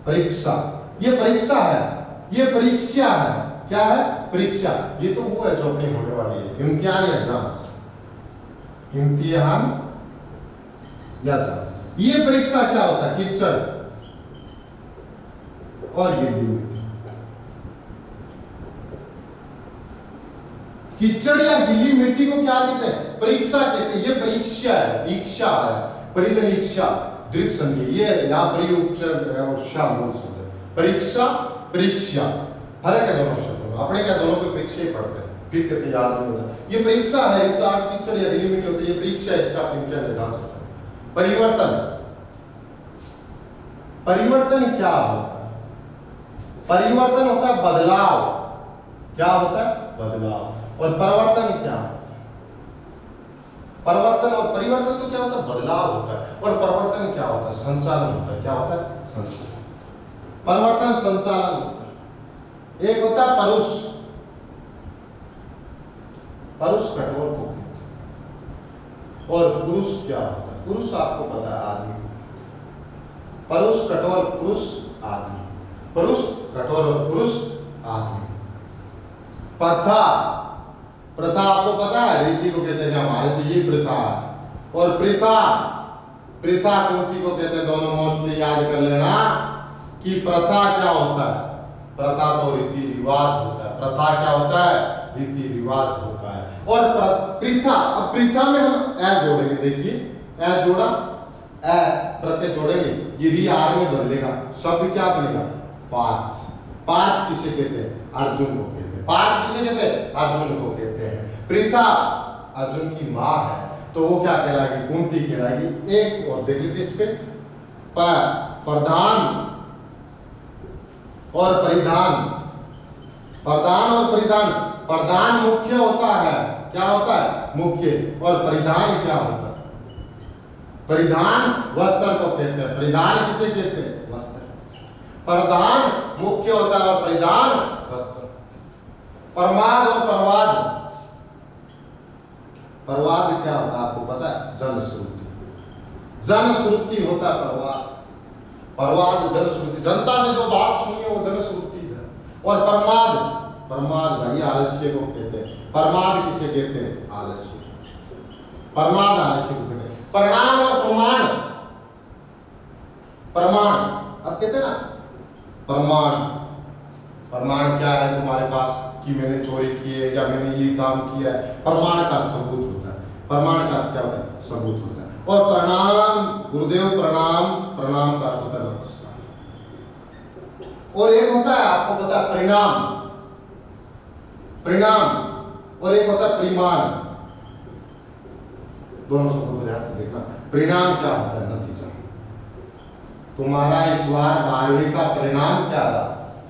परीक्षा, ये परीक्षा है, ये परीक्षा है। क्या है? परीक्षा। ये तो वो है जो अपनी होने वाली है, इम्तिहान या एग्जाम्स। इम्तिहान या एग्जाम। ये परीक्षा क्या होता है? कीचड़ और गिल्ली मिट्टी। कीचड़ या गिल्ली मिट्टी को क्या कहते हैं? परीक्षा कहते हैं। ये परीक्षा है, इच्छा है, परिधन इच्छा, दृढ़ संधि। ये यहाँ पर उपसर्ग है और शा मूल शब्द है। परीक्षा परीक्षा, फर्क है दोनों शब्दों में। अपने क्या दोनों को परीक्षा ही पढ़ते हैं, फिर कहते याद नहीं होता। ये परीक्षा है, इसका अर्थ पिक्चर या डिलीमिट होता है, ये परीक्षा है, इसका अर्थ क्या जान सकता है। परिवर्तन, परिवर्तन क्या होता है? परिवर्तन होता है बदलाव। क्या होता है? बदलाव। और परिवर्तन क्या होता है? परिवर्तन और परिवर्तन तो क्या होता है? बदलाव होता है। और परिवर्तन क्या होता है? संचालन होता है। क्या होता है? संचालन। परिवर्तन संचालन होता है। एक होता है परुष, परुष कठोर को कहते हैं। और पुरुष क्या होता है? पुरुष आपको पता है आदमी को कहते हैं। परुष कठोर, पुरुष आदमी, पुरुष कठोर और पुरुष आदमी। प्रथा, प्रथा आपको पता है, रीति को कहते हैं हमारे तो ये प्रथा है। और प्रथा, प्रथा कुर्ती को कहते हैं। दोनों मोस्टली याद कर लेना कि प्रथा क्या होता है? प्रथा तो रीति रिवाज होता है। प्रथा क्या होता है? रीति रिवाज होता है। और प्रथा, अब प्रथा में हम ए जोड़ेंगे, देखिए ए जोड़ा, ए प्रत्यय जोड़ेंगे, ये री आर में बदलेगा, शब्द क्या बनेगा? पार्थ। पार्थ किसे कहते हैं? अर्जुन को कहते हैं। पार्थ किसे कहते हैं? अर्जुन को कहते हैं। प्रथा अर्जुन की माँ है, तो वो क्या कहलाएगी? कुंती कहलाएगी। एक और देख लेते इस पे, प्रधान और परिधान, प्रधान और परिधान। प्रधान मुख्य होता है, क्या होता है? मुख्य। और परिधान क्या होता है? परिधान वस्त्र को कहते हैं। परिधान किसे कहते हैं? वस्त्र। प्रधान मुख्य होता है और परिधान वस्त्र। प्रमाद और प्रवाद, प्रवाद क्या होता है आपको पता है? जनश्रुति, जनश्रुति होता है प्रवाद। प्रवाद जनश्रुति, जनता से जो बात सुनी है वो जनश्रुति है। और प्रमाद, प्रमाद भाई आलस्य को कहते हैं। प्रमाद किसे कहते हैं? आलस्य। प्रमाद आलस्य को कहते हैं। परिणाम और प्रमाण, प्रमाण अब कहते हैं ना प्रमाण, प्रमाण क्या है तुम्हारे पास कि मैंने चोरी की है या मैंने ये काम किया है? प्रमाण का सबूत होता है। प्रमाण का क्या होता है? सबूत होता है। और प्रणाम, गुरुदेव प्रणाम, प्रणाम का होता है नमस्कार। और एक होता है आपको पता है परिणाम, परिणाम, और एक होता है परिमाण। दोनों शब्दों को ध्यान से देखना। परिणाम क्या होता है? नतीजा। तुम्हारा इस बार 12वीं का परिणाम क्या रहा?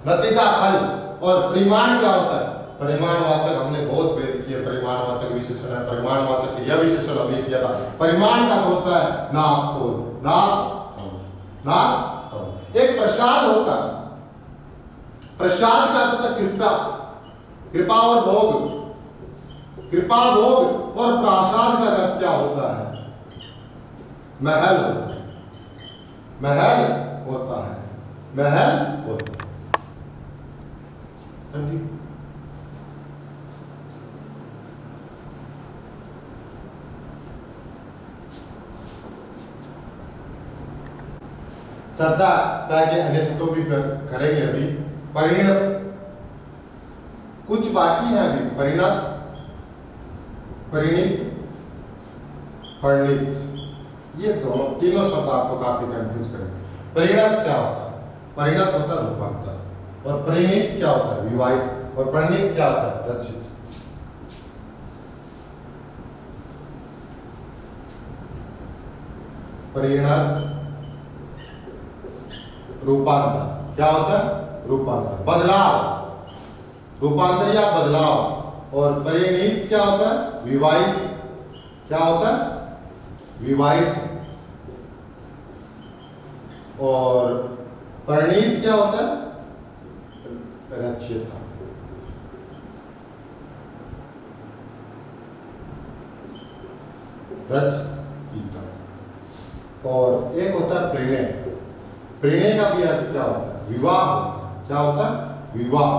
नतीजा, फल। और परिमाण क्या होता है? परिमाणवाचक हमने बहुत भेद किए। परिमाणवाचक विशेषण है, परिमाणवाचक क्रिया विशेषण अभी किया था। परिमाण का होता है नाप तोल, नाप तोल, नाप तोल। एक प्रसाद होता है, प्रसाद का होता है कृपा, कृपा और भोग, कृपा भोग। और प्रसाद का अर्थ क्या होता है? महल होता है, महल होता है, महल होता है। चर्चा के अन्य शब्दों भी करेंगे अभी। परिणत कुछ बाकी है अभी। परिणत, परिणित, परिणित, ये दोनों तीनों शब्द आपको काफी कंफ्यूज करेंगे। परिणत क्या होता है? परिणत होता है रूपांतर। और परिणित क्या होता है? विवाहित। और परिणित क्या होता है? रचित। परिणत, रूपांतर क्या होता है? रूपांतर, बदलाव, रूपांतर या बदलाव। और परिणीत क्या होता है? विवाहित। क्या होता है? विवाहित। और परिणीत क्या होता है? रचिता। रचिता। और एक होता है प्रणय। प्रणय का भी अर्थ क्या होता है? विवाह होता है। क्या होता है? विवाह।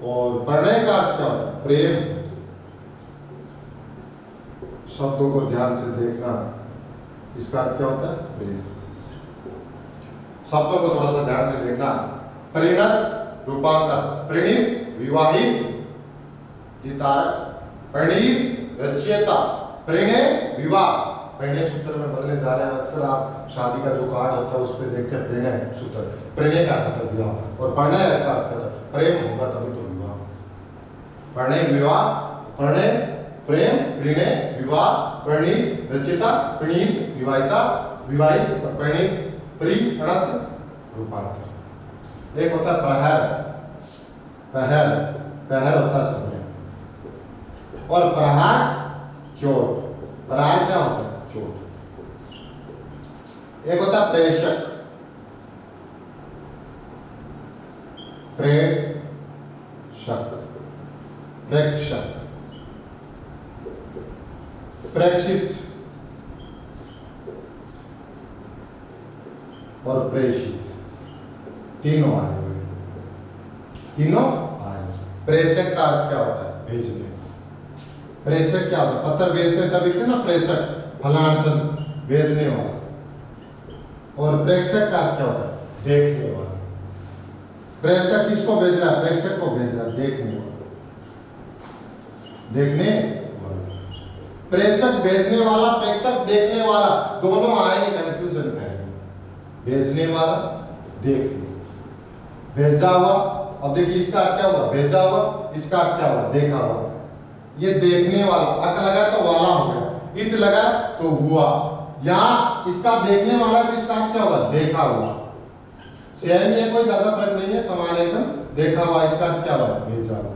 और प्रणय का अर्थ क्या होता है? प्रेम। शब्दों को ध्यान से देखना, इसका अर्थ क्या होता है? प्रेम। शब्दों को थोड़ा सा ध्यान से देखना। परिणत, रूपांतर, प्रणीत, विवाहित, परिणीत, रचयिता, प्रणय, विवाह। प्रणय सूत्र में बदलने जा रहे हैं। अक्सर आप शादी का जो कार्ड होता है उस पर देखते हैं प्रणय सूत्र। प्रणय का अर्थ है विवाह और प्रणय का अर्थ है प्रेम होगा तभी तो विवाह। प्रणय विवाह, प्रणय प्रेम, प्रणय विवाह, प्रणीत रचिता, प्रणीत विवाहिता, विवाहित और प्रणीत प्रणत रूपांतर। एक होता है प्रहर, पहर, पहर होता है समय और प्रहार चोट। प्रहार क्या होता है? चोट। एक होता है प्रेषक, प्रेषक, प्रेक्षक, प्रेक्षित और प्रेषित, तीनों आए हुए, तीनों आए। प्रेषक का अर्थ क्या होता है? भेजने। प्रेषक क्या होता है? पत्र भेजते तब लिखते ना प्रेषक, फलाना भेजने वाला। और प्रेक्षक का अर्थ क्या होता है? देखने वाला। प्रेषक किसको भेज रहा है? प्रेषक को भेज रहा है, देखने वाला, देखने वाला। प्रेषक भेजने वाला, प्रेक्षक देखने वाला, दोनों आएंगे, कंफ्यूजन में आएंगे। भेजने वाला, देखने, भेजा हुआ। अब देखिए इसका अर्थ क्या हुआ? भेजा हुआ। इसका अर्थ क्या हुआ? देखा हुआ। ये देखने वाला, अक लगा तो वाला हो गया, इत लगा तो हुआ। यहाँ इसका देखने वाला तो इसका अर्थ क्या होगा? देखा हुआ। सेम ही है, कोई ज्यादा फर्क नहीं है, समान एकदम। देखा हुआ, इसका अर्थ क्या हुआ? भेजा हुआ।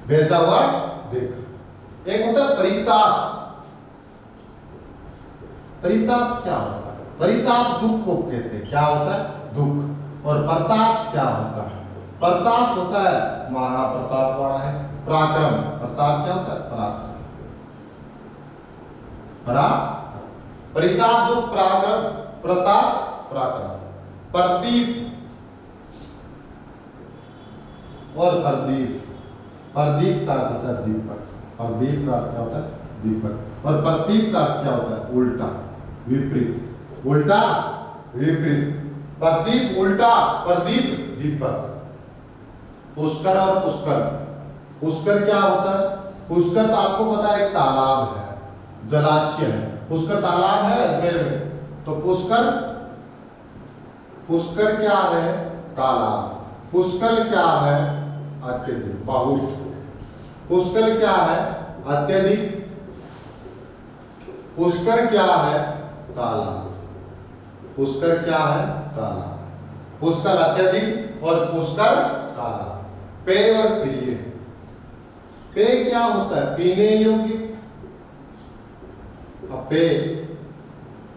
भेजा हुआ, देख। एक होता है परिताप। परिताप क्या होता है? परिताप दुख को कहते हैं। क्या होता है? दुख। और प्रताप क्या होता है? प्रताप होता है महाराणा प्रताप वाला है। पराक्रम, प्रताप क्या होता है? पराक्रम। परिताप दुख, पराक्रम, प्रताप, पराक्रम। प्रदीप और प्रदीप। प्रदीप का अर्थ होता है दीपक। प्रदीप का अर्थ क्या होता है? दीपक। और प्रदीप का अर्थ क्या होता है? उल्टा, विपरीत। उल्टा, विपरीत। प्रदीप उल्टा, प्रदीप दीपक। पुष्कर और पुष्कर। पुष्कर क्या होता है? पुष्कर तो आपको पता है एक तालाब है, जलाशय है। पुष्कर तालाब है अजमेर में, तो पुष्कर, पुष्कर क्या है? तालाब। पुष्कर क्या है? अत्यधिक, बहुत। पुष्कर क्या है? अत्यधिक। पुष्कर क्या है? तालाब। पुष्कर क्या है? तालाब। पुष्कर अत्यधिक और पुष्कर तालाब। पेय और प्रिय। पेय क्या होता है? पीने योग्य। अब पेय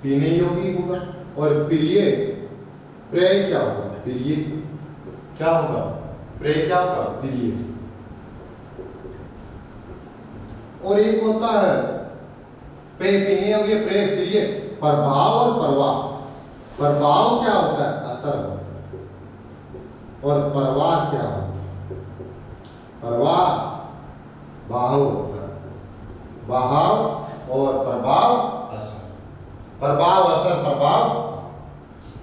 पीने योग्य होगा। और प्रिय, प्रेय क्या होगा? प्रिय क्या होगा? प्रेय क्या होगा? प्रिय। और एक होता है पेय पीने योग्य, प्रेय प्रिय। प्रभाव और प्रवाह। प्रभाव क्या होता है? असर होता है। और प्रवाह क्या होता है? प्रवाह बहाव होता है। बहाव और प्रभाव, असर। प्रभाव, असर, प्रभाव।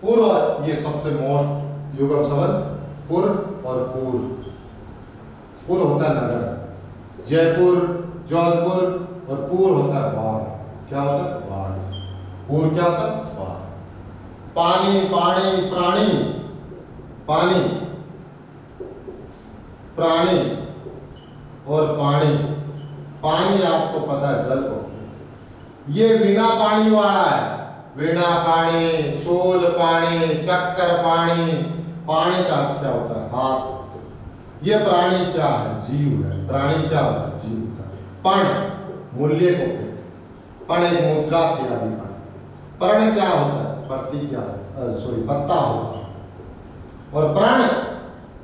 पूर्व, ये सबसे मोस्ट युगम शब्द। पूर्व और पूर्व। पूर्व होता है नगर, जयपुर, जोधपुर। और पूर्व होता है बाढ़। क्या होता है? बाढ़। पूर्व क्या होता है? बाढ़। पानी, पानी, प्राणी। पानी, प्राणी और पानी। पानी आपको पता है जल को, ये बिना पानी वाला है। वीणा पानी, सोल पानी, चक्कर पानी। पानी का क्या होता है? हाथ। ये प्राणी क्या है? जीव है। प्राणी क्या होता है? जीव का। पण, मूल्य को कहते हैं। पण एक मुद्रा इत्यादि का। पर्ण क्या होता है? प्रतिज्ञा, सॉरी पत्ता होता है। और प्रण,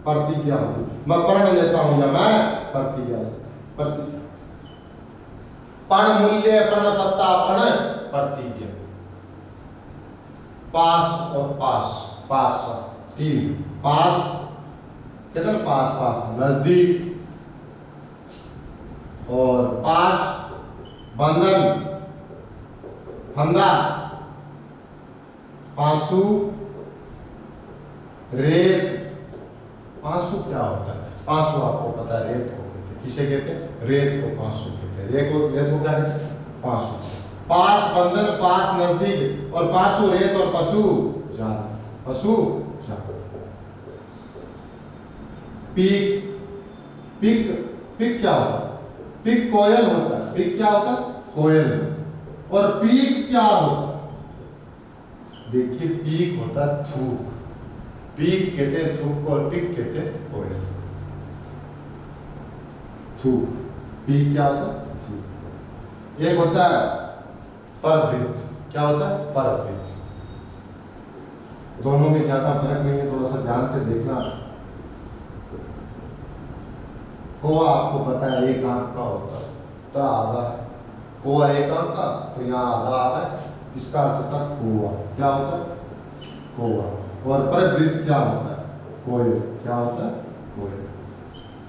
प्रतिज्ञा होती है। मैं प्रण लेता हूं या मैं प्रतिज्ञा लेता हूं। प्रतिज्ञा। पण मूल्य, प्रण पत्ता, प्रण प्रतिज्ञा। पास और पास। पास तीन। पास कहते हैं पास, पास नजदीक। और पास बंधन, फंदा। पांसू, रेत। पांसू क्या होता है? पांसू आपको पता है, रेत को कहते हैं। किसे कहते हैं? रेत को पांसू कहते हैं। ये को क्या कहते हैं? पासु। पास बंधन, पास नजदीक, और पासु रेत और पशु जात, पशु जात। पीक, पिक, पिक क्या होता है? पिक कोयल होता है। पिक क्या होता है? कोयल। और पीक क्या होता है? देखिए पीक होता है थूक। पीक कहते हैं थूक को, और पिक कहते हैं कोयल। थूक, पीक क्या होता है? थूक। एक होता है परवृत्त। क्या होता है? परवृत्त। दोनों में ज्यादा फर्क नहीं है, थोड़ा सा ध्यान से देखना। कोआ आपको पता है एक आंख का होता है, तो आधा है। कोआ एक आंख का, तो यहाँ आधा आ रहा है, इसका अर्थ होता है कोआ। क्या होता है? कोआ। और परवृत्त क्या होता है? कोयल। क्या होता है? कोयल।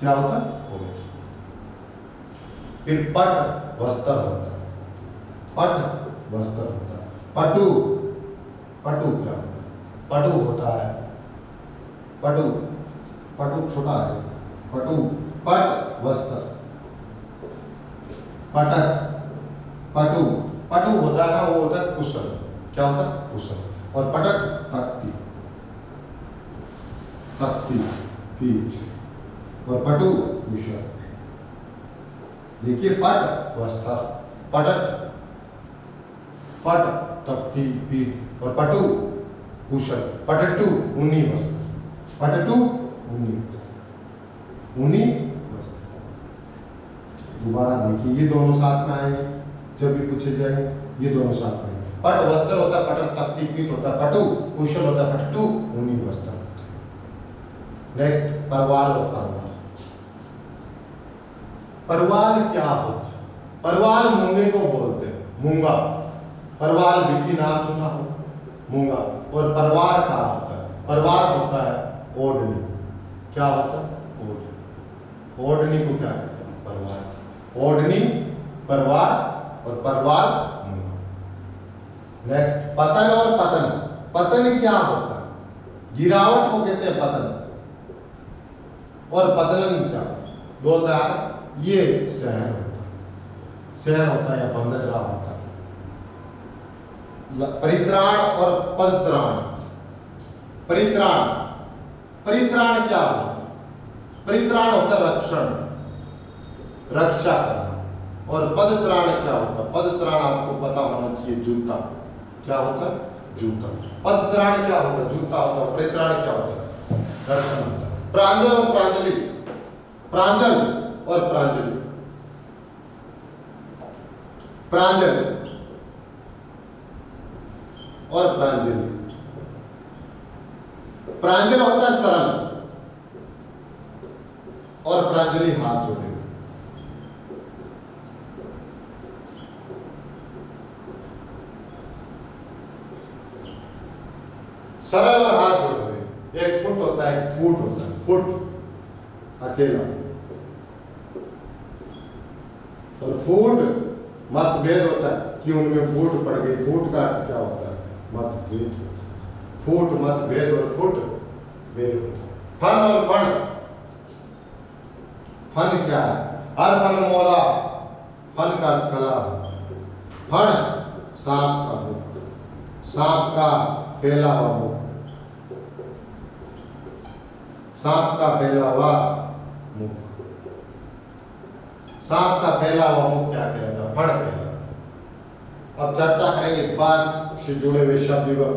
क्या होता है? कोयल। फिर पट वस्त्र होता है। पट वस्त्र होता है। पटु, पटु क्या होता है? पटु होता है, पटु, पटु छोटा है, पटु, पट वस्त्र। पटक, पटु, पटु होता है ना, वो होता है कुशल। क्या होता है? कुशल। और पटक तख्ती, तख्ती पीठ। और पटु कुशल। देखिए पट वस्त्र, पटक, पट तख्ती पीठ, और पटु कुशल। पटटु ऊनी वस्त्र, पटटु ऊनी, ऊनी वस्त्र। दोबारा देखिए, ये दोनों साथ में आएंगे जब भी पूछे जाएंगे, ये दोनों साथ में। पट वस्त्र होता है, पटक तख्ती पीठ होता है, पटु कुशल होता है, पटटु ऊनी वस्त्र होता है। नेक्स्ट परवाल और परवाल। परवाल क्या होता है? परवाल मूंगे को बोलते हैं, मूंगा। परवाल विकी नाम सुना हो, मूंगा। और परवार क्या होता है? परवार होता है ओढ़नी। क्या होता है? ओढ़नी। ओढ़नी को क्या कहते हैं? परवार। ओढ़नी, परवार, और परवार मूंगा। नेक्स्ट पतन और पतन। पतन क्या होता है? गिरावट को कहते हैं पतन। और पतन क्या होता है? दो तैयार, ये शहर होता है, शहर होता है या बंदरगाह होता है। परित्राण और पदत्राण। परित्राण, परित्राण क्या होता है? परित्राण होता है रक्षण, रक्षा करना। और पदत्राण क्या होता है? पदत्राण आपको पता होना चाहिए, जूता। क्या होता है? जूता। पदत्राण क्या होता है? जूता होता है। परित्राण क्या होता है? रक्षण होता है। प्रांजल और प्रांजलि। प्रांजल और प्रांजलि। प्रांजल और प्रांजलि। प्रांजल होता है सरल, और प्रांजलि हाथ जोड़े। सरल और हाथ जोड़े हुए। एक फुट होता है, एक फुट होता है। फुट अकेला, और फूट मतभेद होता है कि उनमें फूट पड़ गई। फूट का क्या होता है? मतभेद होता है। फूट मतभेद और फुट भेद होता है। फन और फण। फन क्या है? हर फन मोला, फन का कला होता है। फण सांप का मुख, सांप का फैला हुआ मुख, सांप का फैला हुआ मुख। सांप का फैला हुआ मुख क्या कहलाता है? फण कहलाता है। अब चर्चा करेंगे बात से जुड़े हुए शब्द युगम।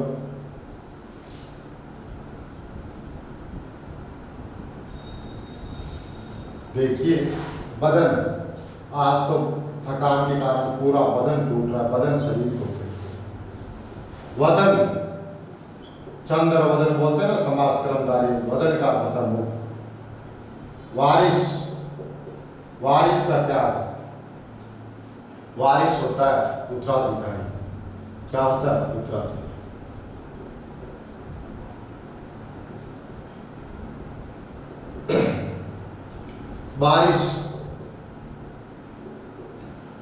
देखिए बदन, आज तो थकान के कारण पूरा बदन टूट रहा है, बदन शरीर को। वदन, चंद्र वदन बोलते हैं ना समास कर्मधारी। वदन का होता है मुख। वारिस, वारिस का क्या है? वारिस होता है उत्तराधिकारी। क्या होता है? उत्तराधिकारी। बारिश,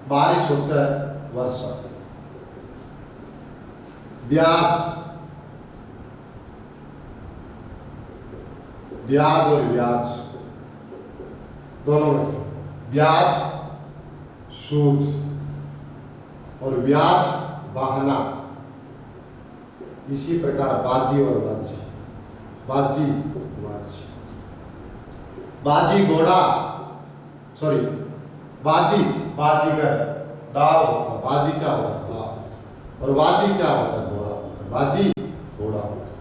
बारिश होता है वर्षा। ब्याज, ब्याज और ब्याज दोनों में। ब्याज सूद, और ब्याज बहाना। इसी प्रकार बाजी और बाजी, बाजी बाजी, बाजी घोड़ा, सॉरी बाजी बाजीगर, दाव होता है, बाजी क्या होता है दाव, और बाजी क्या होता है घोड़ा होता है, बाजी घोड़ा होता है।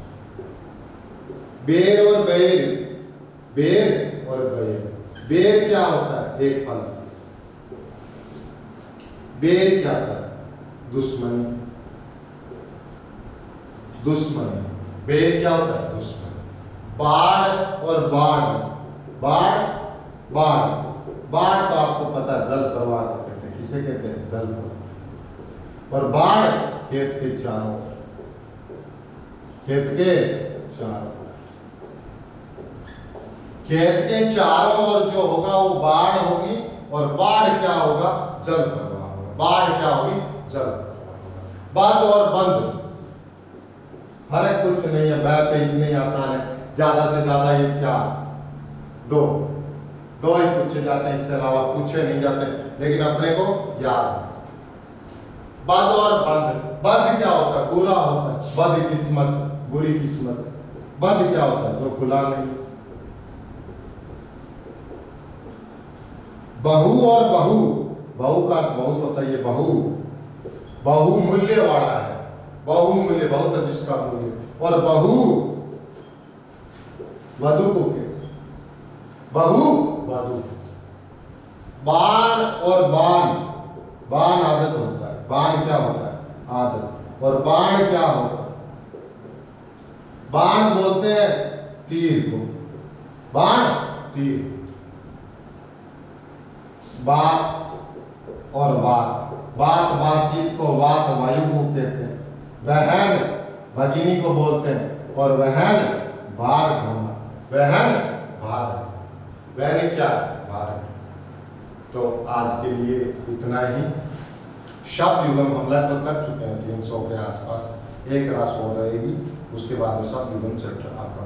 बेर और बैर, बेर और बैर, बेर क्या होता है एक फल, बेर क्या होता है दुश्मनी, दुश्मनी, बेर क्या होता है दुश्मनी। बाढ़ और बाढ़, बाढ़ बाढ़, बाढ़ तो आपको पता है जल प्रवाह को कहते हैं, किसे कहते हैं जल प्रवाह। और बाढ़ खेत के चारों, खेत के चारों, खेत के चारों ओर जो होगा वो बाढ़ होगी, और बाढ़ क्या होगा जल प्रवाह होगा, बाढ़ क्या होगी जल प्रवाह होगा। बंद और बंद, फर्क कुछ नहीं है, बैठ पे इतनी आसान है, ज्यादा से ज्यादा ये चार, दो दो ही पूछे जाते हैं, इससे अलावा पूछे नहीं जाते, लेकिन अपने को याद है। बद और बंद, बद क्या होता है बुरा होता है, बद किस्मत, बुरी किस्मत। बद क्या होता है जो खुला नहीं। बहु और बहु, बहु का बहुत होता है, ये बहु, बहु मूल्य वाला है, बहु मूल्य बहुत है जिसका मूल्य। और बहु वधु को कहते, बहु वधु। बाण और बाण, बाण आदत होता है, बाण क्या होता है आदत, और बाण क्या होता है, बाण बोलते हैं तीर को, बाण तीर। बात और बात, बात बातचीत को बात वायु को कहते हैं। बहन भगिनी को बोलते हैं, और बहन भार ढोना, बहन भार, बहन क्या भार। तो आज के लिए इतना ही। शब्द युगम हम लगभग कर चुके हैं 300 के आसपास, एक रास और रहेगी, उसके बाद में शब्द युगम चैप्टर आपका